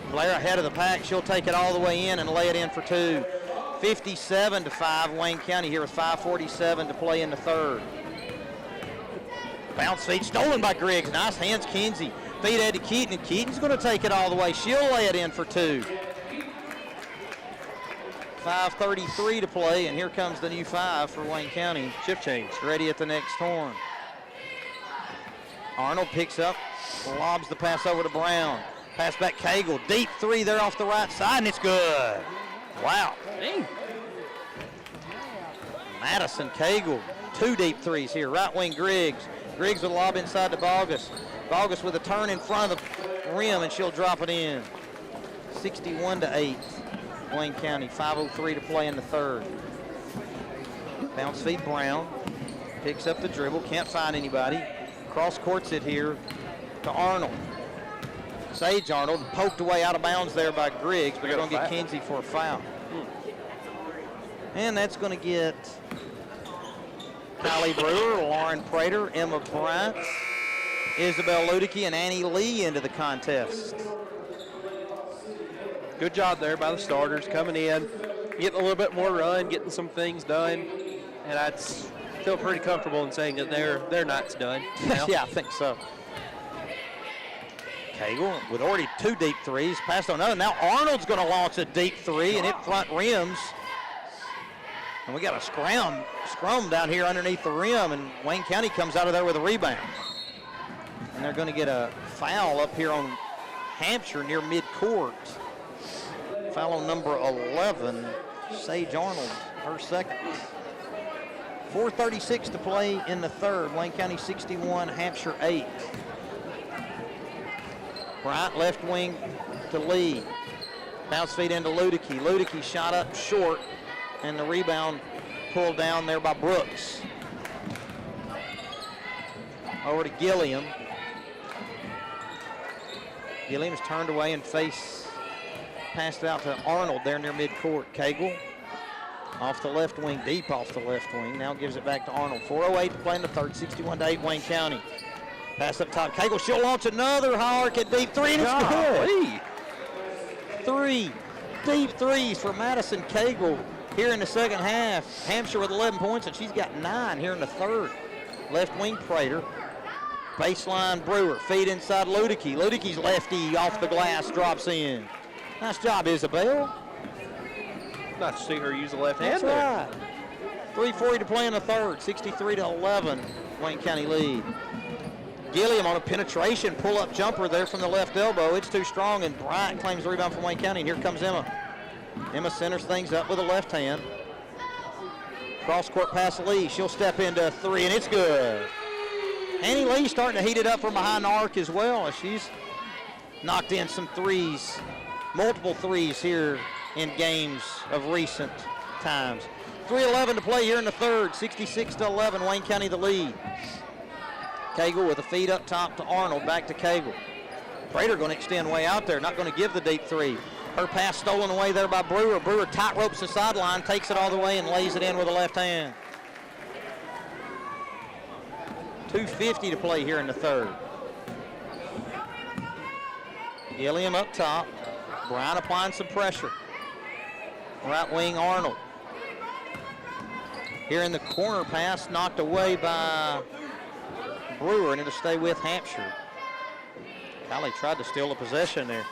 Blair ahead of the pack. She'll take it all the way in and lay it in for 2. 57-5 Wayne County here with 5:47 to play in the third. Bounce feed stolen by Griggs. Nice hands, Kinsey. Feed ahead to Keaton, and Keaton's going to take it all the way. She'll lay it in for 2. 5:33 to play, and here comes the new 5 for Wayne County. Shift change. Ready at the next horn. Arnold picks up, lobs the pass over to Brown. Pass back Cagle, deep 3 there off the right side, and it's good. Wow. Dang. Madison Cagle, 2 deep threes here. Right wing Griggs. Griggs with a lob inside to Bogus. Bogus with a turn in front of the rim, and she'll drop it in. 61-8. Wayne County, 5:03 to play in the third. Bounce feed Brown. Picks up the dribble, can't find anybody. Cross courts it here to Arnold. Sage Arnold poked away out of bounds there by Griggs, but they're going to get Kinsey for a foul. And that's going to get Kylie Brewer, Lauren Prater, Emma Bryant, Isabel Ludicky, and Annie Lee into the contest. Good job there by the starters coming in, getting a little bit more run, getting some things done, and I feel pretty comfortable in saying that their night's done. Now. Yeah, I think so. Cagle with already 2 deep threes, passed on another. Now Arnold's going to launch a deep three, and it front rims. And we got a scrum down here underneath the rim, and Wayne County comes out of there with a rebound. And they're going to get a foul up here on Hampshire near midcourt. Foul on number 11, Sage Arnold, her second. 4:36 to play in the third. Wayne County 61, Hampshire 8. Bryant left wing to Lee. Bounce feed into Ludicky. Ludicky shot up short, and the rebound pulled down there by Brooks. Over to Gilliam. Gilliam's turned away and passed it out to Arnold there near midcourt. Cagle off the left wing, deep off the left wing. Now gives it back to Arnold. 4:08 to play in the third, 61-8 Wayne County. Pass up top, Cagle, she'll launch another high arc at deep three, and it's good. 3 deep threes for Madison Cagle here in the second half. Hampshire with 11 points, and she's got 9 here in the third. Left wing Prater. Baseline Brewer, feed inside Ludicky. Ludicky's lefty off the glass, drops in. Nice job, Isabel. Nice to see her use the left hand That's there. right. 3:40 to play in the third, 63-11, Wayne County lead. Gilliam on a penetration pull-up jumper there from the left elbow. It's too strong, and Bryant claims the rebound from Wayne County, and here comes Emma. Emma centers things up with a left hand. Cross-court pass Lee. She'll step into a three, and it's good. Annie Lee starting to heat it up from behind the arc as well. She's knocked in some threes, multiple threes here in games of recent times. 3:11 to play here in the third, 66-11, Wayne County the lead. Cagle with a feed up top to Arnold, back to Cagle. Prater going to extend way out there, not going to give the deep three. Her pass stolen away there by Brewer. Brewer tight ropes the sideline, takes it all the way and lays it in with a left hand. 2:50 to play here in the third. Gilliam up top. Brown applying some pressure. Right wing Arnold. Here in the corner, pass knocked away by Brewer, and it'll stay with Hampshire. Callie tried to steal the possession there.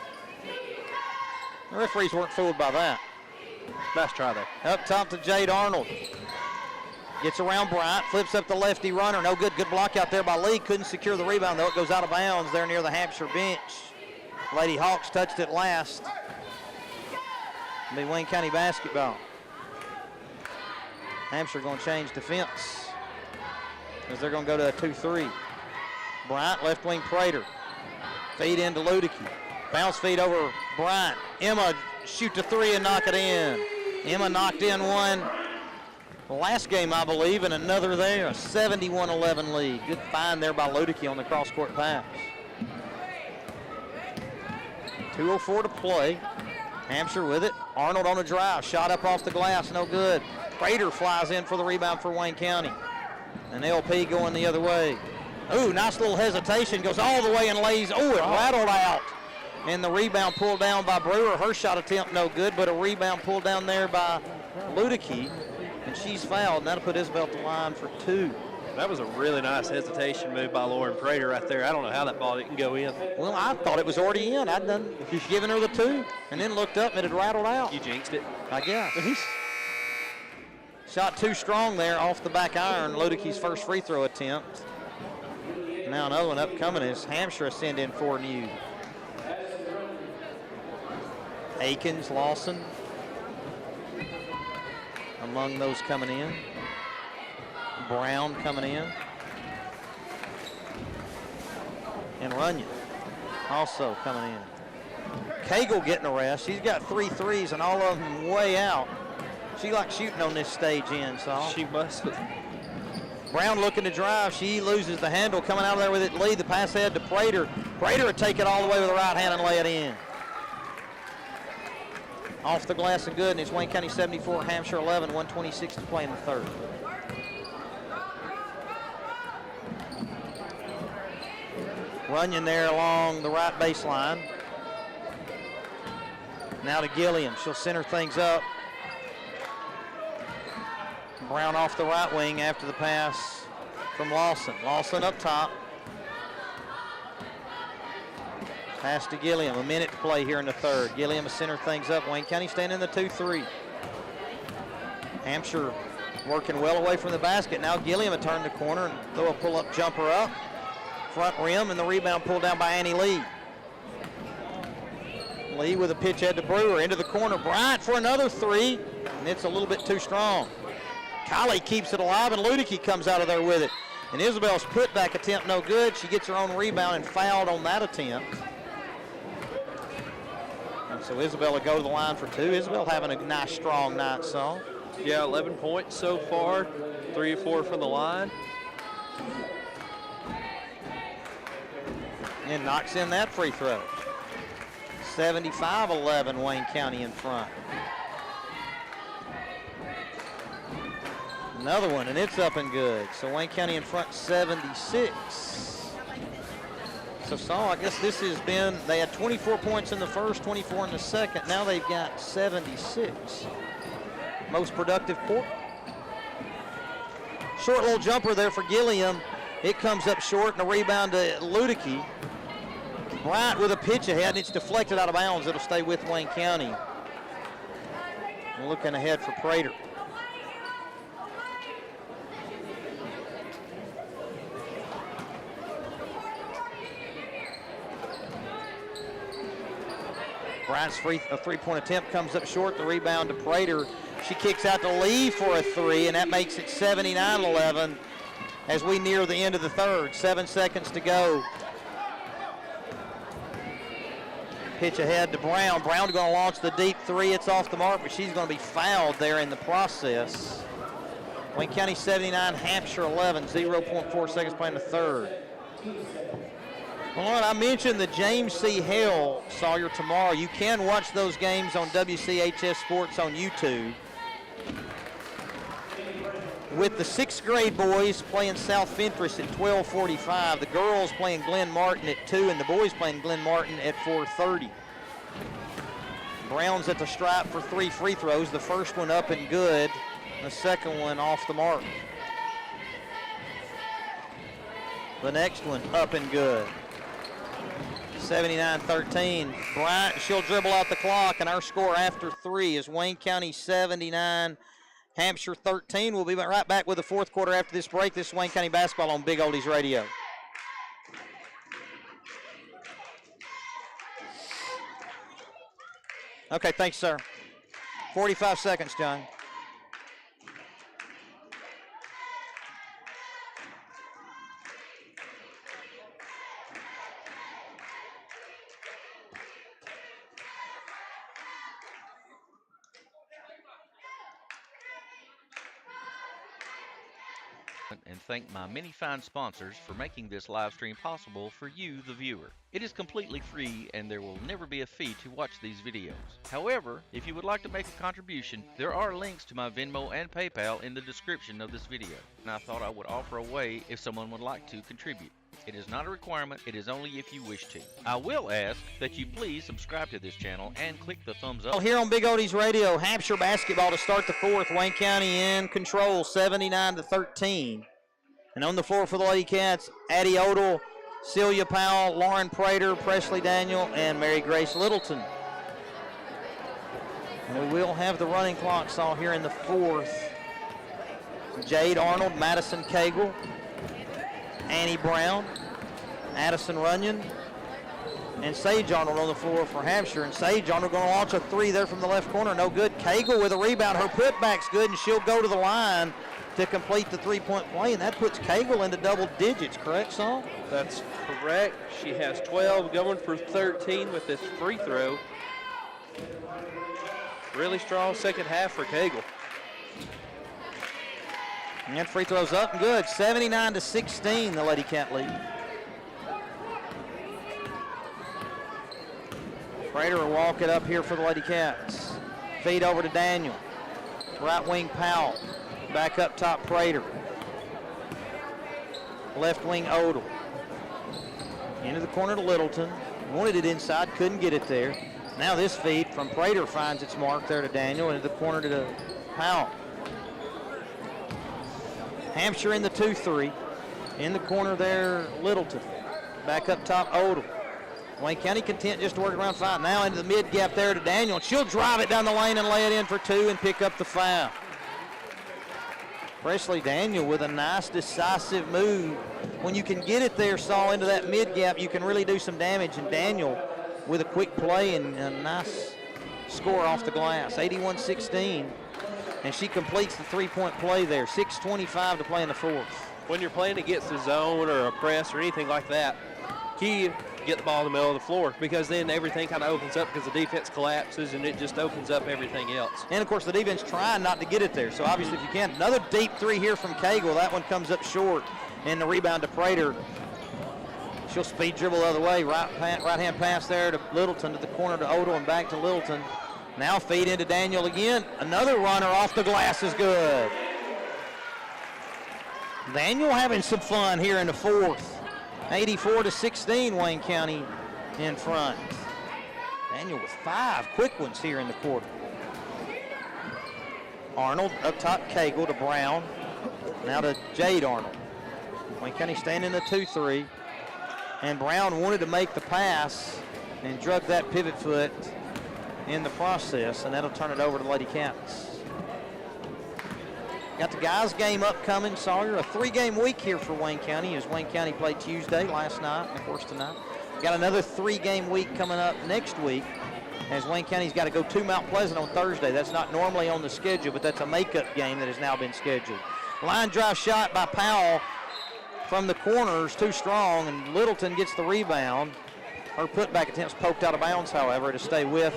The referees weren't fooled by that. Nice try there. Up top to Jade Arnold. Gets around Bryant, flips up the lefty runner. No good. Good block out there by Lee. Couldn't secure the rebound, though. It goes out of bounds there near the Hampshire bench. Lady Hawks touched it last. It'll be Wayne County basketball. Hampshire going to change defense as they're going to go to a 2-3. Bryant, left wing Prater. Feed into Ludicky. Bounce feed over Bryant. Emma shoot the three and knock it in. Emma knocked in one last game, I believe, and another there. A 71-11 lead. Good find there by Ludicky on the cross-court pass. 2:04 to play. Hampshire with it. Arnold on a drive. Shot up off the glass. No good. Prater flies in for the rebound for Wayne County. And LP going the other way. Ooh, nice little hesitation. Goes all the way and lays. Ooh, it rattled out. And the rebound pulled down by Brewer. Her shot attempt no good, but a rebound pulled down there by Ludicky. And she's fouled. And that'll put Isabel at the line for 2. That was a really nice hesitation move by Lauren Prater right there. I don't know how that ball didn't go in. Well, I thought it was already in. I'd done given her the 2 and then looked up and it had rattled out. You jinxed it. I guess. Shot too strong there off the back iron. Ludicky's first free throw attempt. Now another one upcoming as Hampshire send in 4 new. Akins, Lawson. among those coming in. Brown coming in. And Runyon also coming in. Cagle getting a rest. She's got 3 threes and all of them way out. She likes shooting on this stage in, so. She must have. Brown looking to drive. She loses the handle. Coming out of there with it lead. The pass ahead to Prater. Prater would take it all the way with the right hand and lay it in. Off the glass and good, and it's Wayne County 74, Hampshire 11, 126 to play in the third. Runyon there along the right baseline. Now to Gilliam. She'll center things up. Brown off the right wing after the pass from Lawson. Lawson up top. Pass to Gilliam. A minute to play here in the third. Gilliam will center things up. Wayne County staying in the 2-3. Hampshire working well away from the basket. Now Gilliam will turn the corner and throw a pull-up jumper up. Front rim, and the rebound pulled down by Annie Lee. Lee with a pitch head to Brewer into the corner. Bryant for another 3, and it's a little bit too strong. Kylie keeps it alive, and Ludicky comes out of there with it. And Isabel's putback attempt no good. She gets her own rebound and fouled on that attempt. And so Isabel will go to the line for 2. Isabel having a nice, strong night, so. Yeah, 11 points so far, 3 or 4 from the line. And knocks in that free throw. 75-11, Wayne County in front. Another one, and it's up and good. So Wayne County in front 76. So Saul, I guess this has been, they had 24 points in the first, 24 in the second. Now they've got 76. Most productive quarter. Short little jumper there for Gilliam. It comes up short, and a rebound to Ludicky. Bryant with a pitch ahead, and it's deflected out of bounds. It'll stay with Wayne County. Looking ahead for Prater. Bryant's a three-point attempt comes up short. The rebound to Prater. She kicks out to Lee for a 3, and that makes it 79-11 as we near the end of the third. 7 seconds to go. Pitch ahead to Brown. Brown going to launch the deep 3. It's off the mark, but she's going to be fouled there in the process. Wayne County 79, Hampshire 11, 0.4 seconds playing the third. Well, I mentioned the James C. Hale Sawyer tomorrow. You can watch those games on WCHS Sports on YouTube. With the 6th grade boys playing South Fentress at 12:45, the girls playing Glen Martin at 2, and the boys playing Glen Martin at 4:30. Brown's at the stripe for 3 free throws. The first one up and good, the second one off the mark. The next one up and good. 79-13. Bryant, she'll dribble out the clock, and our score after 3 is Wayne County 79, Hampshire 13. We'll be right back with the fourth quarter after this break. This is Wayne County basketball on Big Oldies Radio. Okay, thanks, sir. 45 seconds, John. And thank my many fine sponsors for making this live stream possible for you, the viewer. It is completely free, and there will never be a fee to watch these videos. However, if you would like to make a contribution, there are links to my Venmo and PayPal in the description of this video, and I thought I would offer a way if someone would like to contribute. It is not a requirement, it is only if you wish to. I will ask that you please subscribe to this channel and click the thumbs up. Here on Big Oldies Radio, Hampshire basketball to start the fourth. Wayne County in control, 79-13. And on the floor for the Lady Cats, Addie Odell, Celia Powell, Lauren Prater, Presley Daniel, and Mary Grace Littleton. And we will have the running clock saw here in the fourth. Jade Arnold, Madison Cagle, Annie Brown, Addison Runyon, and Sage Arnold on the floor for Hampshire. And Sage Arnold going to launch a three there from the left corner. No good. Cagle with a rebound. Her putback's good, and she'll go to the line to complete the three-point play, and that puts Cagle into double digits, correct, Saul? That's correct. She has 12, going for 13 with this free throw. Really strong second half for Cagle. And that free throw's up and good. 79-16, the Lady Cat lead. Prater will walk it up here for the Lady Cats. Feed over to Daniel. Right wing Powell. Back up top Prater. Left wing Odell. Into the corner to Littleton. Wanted it inside, couldn't get it there. Now this feed from Prater finds its mark there to Daniel. Into the corner to Powell. Hampshire in the 2-3. In the corner there, Littleton. Back up top, Odell. Wayne County content just to work around 5. Now into the mid gap there to Daniel. She'll drive it down the lane and lay it in for 2 and pick up the foul. Presley Daniel with a nice decisive move. When you can get it there, Saul, into that mid gap, you can really do some damage. And Daniel with a quick play and a nice score off the glass, 81-16. And she completes the three-point play there. 6:25 to play in the fourth. When you're playing against a zone or a press or anything like that, key, get the ball in the middle of the floor, because then everything kind of opens up because the defense collapses and it just opens up everything else. And, of course, the defense trying not to get it there. So, obviously, if you can. Another deep three here from Cagle. That one comes up short. And the rebound to Prater. She'll speed dribble the other way. Right-hand pass there to Littleton, to the corner to Odell and back to Littleton. Now feed into Daniel again. Another runner off the glass is good. Daniel having some fun here in the fourth. 84-16, Wayne County in front. Daniel with 5 quick ones here in the quarter. Arnold up top, Cagle to Brown. Now to Jade Arnold. Wayne County staying in the 2-3. And Brown wanted to make the pass and drug that pivot foot in the process, and that'll turn it over to the Lady Cats. Got the guys game upcoming, Sawyer. A 3-game week here for Wayne County as Wayne County played Tuesday last night and, of course, tonight. Got another 3-game week coming up next week as Wayne County's got to go to Mount Pleasant on Thursday. That's not normally on the schedule, but that's a makeup game that has now been scheduled. Line drive shot by Powell from the corners, too strong, and Littleton gets the rebound. Her putback attempt's poked out of bounds, however, to stay with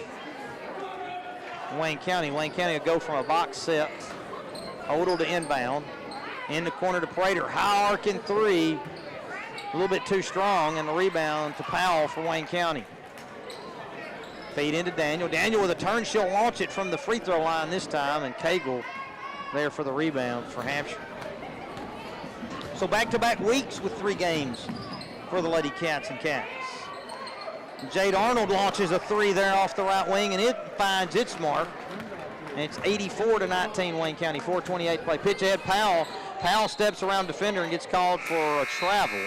Wayne County. Wayne County will go from a box set. Odell to inbound. In the corner to Prater. High arcing three. A little bit too strong, and the rebound to Powell for Wayne County. Feed into Daniel. Daniel with a turn. She'll launch it from the free throw line this time, and Cagle there for the rebound for Hampshire. So back-to-back weeks with 3 games for the Lady Cats and Cats. Jade Arnold launches a three there off the right wing, and it finds its mark. And it's 84-19 Wayne County, 4:28 play. Pitch ahead, Powell. Powell steps around defender and gets called for a travel.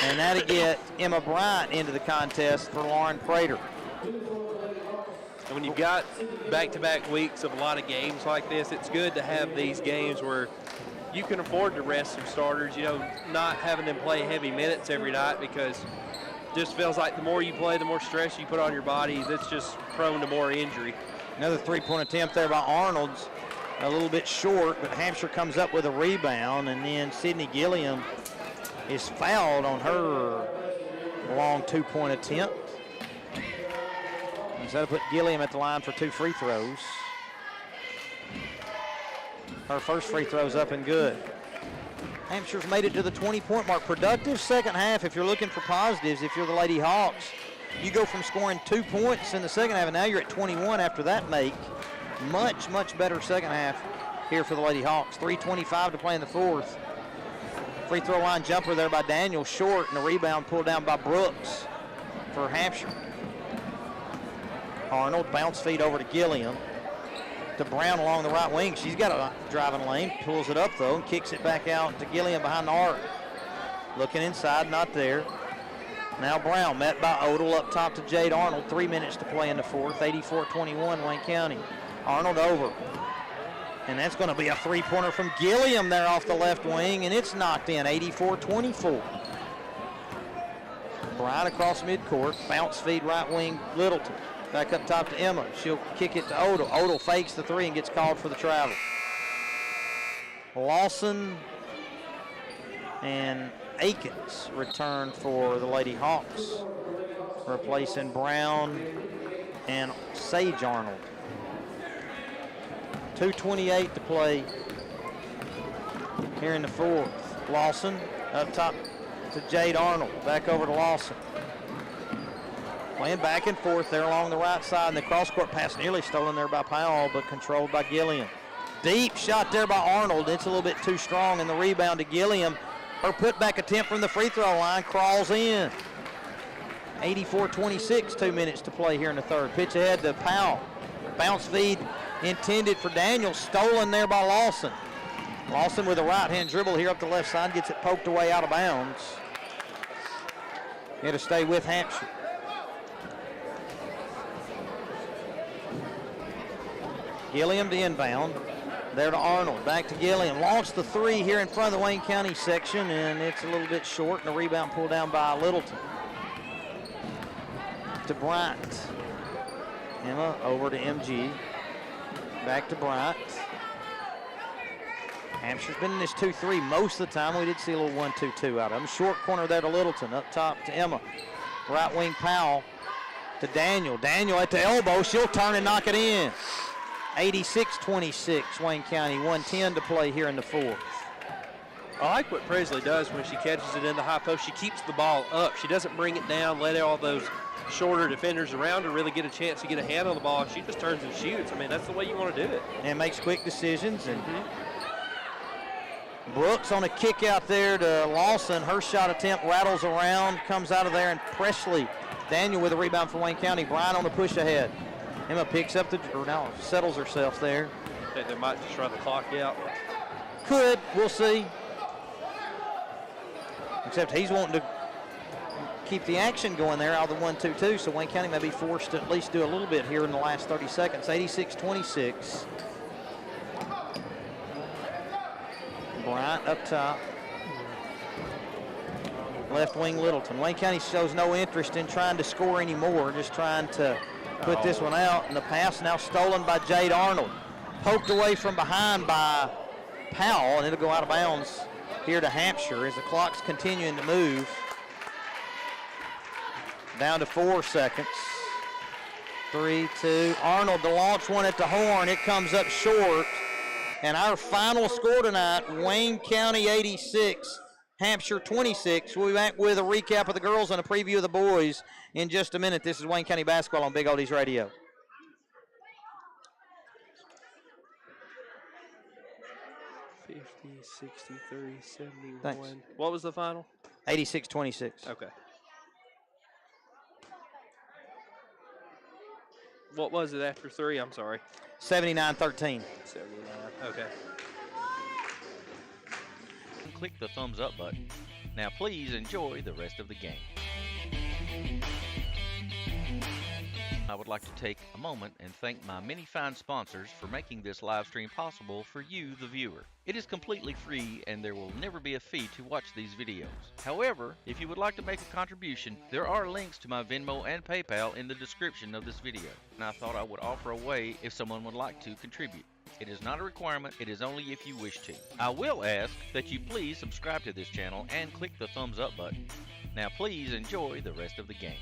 And that'll get Emma Bryant into the contest for Lauren Prater. And when you've got back-to-back weeks of a lot of games like this, it's good to have these games where you can afford to rest some starters, not having them play heavy minutes every night, because it just feels like the more you play, the more stress you put on your body. That's just prone to more injury. Another three-point attempt there by Arnold's. A little bit short, but Hampshire comes up with a rebound, and then Sydney Gilliam is fouled on her long 2-point attempt. And so that'll put Gilliam at the line for 2 free throws. Her first free throw's up and good. Hampshire's made it to the 20-point mark. Productive second half if you're looking for positives. If you're the Lady Hawks, you go from scoring 2 points in the second half, and now you're at 21 after that make. Much, much better second half here for the Lady Hawks. 3:25 to play in the fourth. Free throw line jumper there by Daniel, short, and the rebound pulled down by Brooks for Hampshire. Arnold, bounce feed over to Gilliam. To Brown along the right wing. She's got a driving lane, pulls it up though, and kicks it back out to Gilliam behind the arc. Looking inside, not there. Now Brown met by Odell up top to Jade Arnold. 3 minutes to play in the fourth. 84-21 Wayne County. Arnold over. And that's going to be a three-pointer from Gilliam there off the left wing, and it's knocked in. 84-24. Bryant across midcourt. Bounce feed right wing Littleton. Back up top to Emma. She'll kick it to Odell. Odell fakes the three and gets called for the travel. Lawson and Akins return for the Lady Hawks, replacing Brown and Sage Arnold. 2:28 to play here in the fourth. Lawson up top to Jade Arnold. Back over to Lawson. Playing back and forth there along the right side, and the cross-court pass nearly stolen there by Powell, but controlled by Gilliam. Deep shot there by Arnold. It's a little bit too strong, and the rebound to Gilliam. Her putback attempt from the free throw line crawls in. 84-26, 2 minutes to play here in the third. Pitch ahead to Powell. Bounce feed intended for Daniel, stolen there by Lawson. Lawson with a right-hand dribble here up the left side, gets it poked away out of bounds. Here to stay with Hampshire. Gilliam to inbound. There to Arnold, back to Gilliam. Launched the three here in front of the Wayne County section, and it's a little bit short, and the rebound pulled down by Littleton. To Bryant. Emma over to MG. Back to Bryant. Hampshire's been in this 2-3 most of the time. We did see a little 1-2-2 out of them. Short corner there to Littleton. Up top to Emma. Right wing Powell to Daniel. Daniel at the elbow. She'll turn and knock it in. 86-26, Wayne County, 1:10 to play here in the fourth. I like what Presley does when she catches it in the high post. She keeps the ball up. She doesn't bring it down, let all those shorter defenders around her really get a chance to get a hand on the ball. She just turns and shoots. I mean, that's the way you want to do it. And makes quick decisions. And Brooks on a kick out there to Lawson. Her shot attempt rattles around, comes out of there, and Presley. Daniel with a rebound for Wayne County. Bryant on the push ahead. Emma picks up now settles herself there. I think they might just run the clock out. Could, we'll see. Except he's wanting to keep the action going there out of the 1-2-2, so Wayne County may be forced to at least do a little bit here in the last 30 seconds. 86-26. Bryant up top. Left wing Littleton. Wayne County shows no interest in trying to score anymore, just trying to put this one out, and the pass now stolen by Jade Arnold. Poked away from behind by Powell, and it'll go out of bounds here to Hampshire as the clock's continuing to move. Down to 4 seconds. 3-2. Arnold to launch one at the horn. It comes up short. And our final score tonight, Wayne County 86, Hampshire 26. We'll be back with a recap of the girls and a preview of the boys in just a minute. This is Wayne County Basketball on Big Oldies Radio. 50, 60, 30, 71. Thanks. What was the final? 86-26. Okay. What was it after 3? I'm sorry. 79-13. 79. Okay. Click the thumbs up button. Now please enjoy the rest of the game. I would like to take a moment and thank my many fine sponsors for making this live stream possible for you, the viewer. It is completely free and there will never be a fee to watch these videos. However, if you would like to make a contribution, there are links to my Venmo and PayPal in the description of this video, and I thought I would offer a way if someone would like to contribute. It is not a requirement, it is only if you wish to. I will ask that you please subscribe to this channel and click the thumbs up button. Now please enjoy the rest of the game.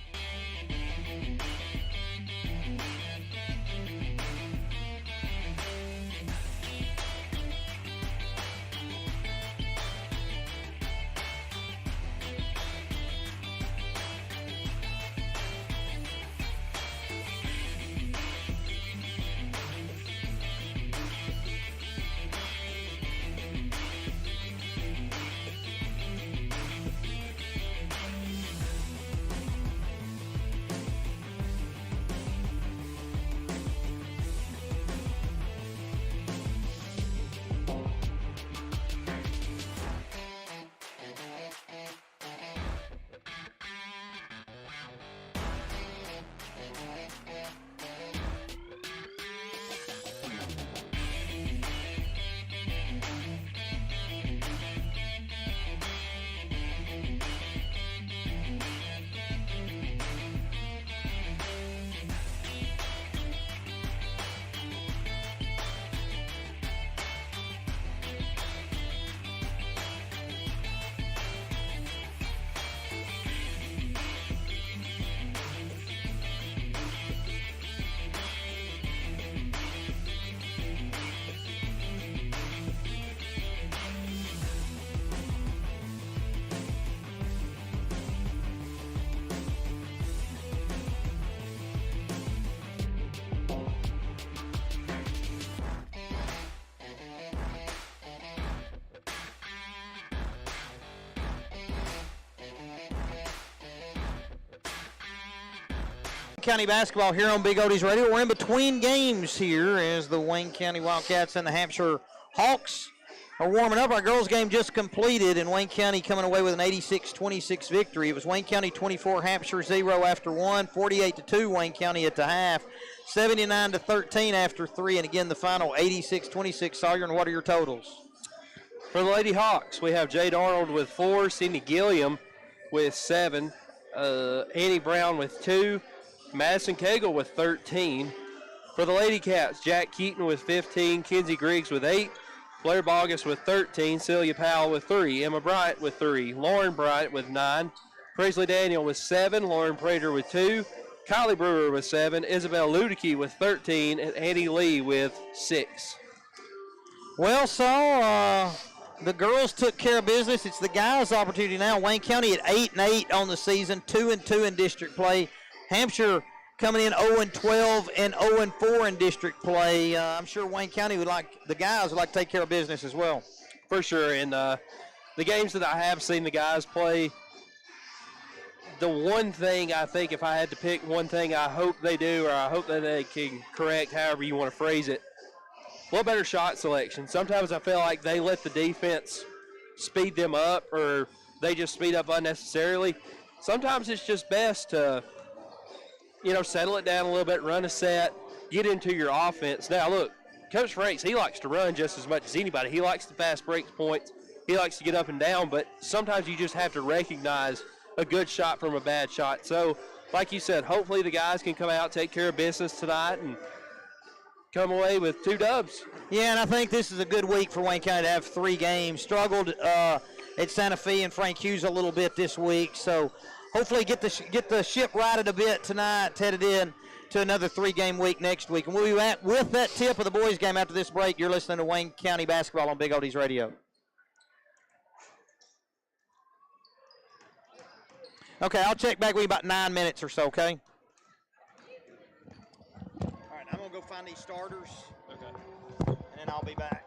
County basketball here on Big Oldies Radio. We're in between games here as the Wayne County Wildcats and the Hampshire Hawks are warming up. Our girls game just completed, and Wayne County coming away with an 86-26 victory. It was Wayne County 24, Hampshire 0 after 1, 48-2 Wayne County at the half, 79-13 after 3, and again the final 86-26. Sawyer, and what are your totals? For the Lady Hawks, we have Jade Arnold with 4, Sydney Gilliam with 7, Annie Brown with 2, Madison Cagle with 13. For the Lady Cats, Jack Keaton with 15, Kenzie Griggs with 8, Blair Bogus with 13, Celia Powell with 3, Emma Bryant with 3, Lauren Bryant with 9, Presley Daniel with 7, Lauren Prater with 2, Kylie Brewer with 7, Isabel Ludicky with 13, and Annie Lee with 6. Well, so the girls took care of business. It's the guys' opportunity now. Wayne County at 8-8 on the season, 2-2 in district play. Hampshire coming in 0-12 and 0-4 in district play. I'm sure Wayne County the guys would like to take care of business as well. For sure, and the games that I have seen the guys play, the one thing I think, if I had to pick one thing I hope they do, or I hope that they can correct, however you want to phrase it, a little better shot selection. Sometimes I feel like they let the defense speed them up, or they just speed up unnecessarily. Sometimes it's just best to, settle it down a little bit, run a set, get into your offense. Now, look, Coach Franks, he likes to run just as much as anybody. He likes to fast break points. He likes to get up and down, but sometimes you just have to recognize a good shot from a bad shot. So, like you said, hopefully the guys can come out, take care of business tonight, and come away with 2 dubs. Yeah, and I think this is a good week for Wayne County to have 3 games. Struggled at Santa Fe and Frank Hughes a little bit this week, so hopefully get the ship righted a bit tonight, headed in to another 3-game week next week. And we'll be back with that tip of the boys' game after this break. You're listening to Wayne County Basketball on Big Oldies Radio. Okay, I'll check back with you about 9 minutes or so, okay? All right, I'm going to go find these starters. Okay. And then I'll be back.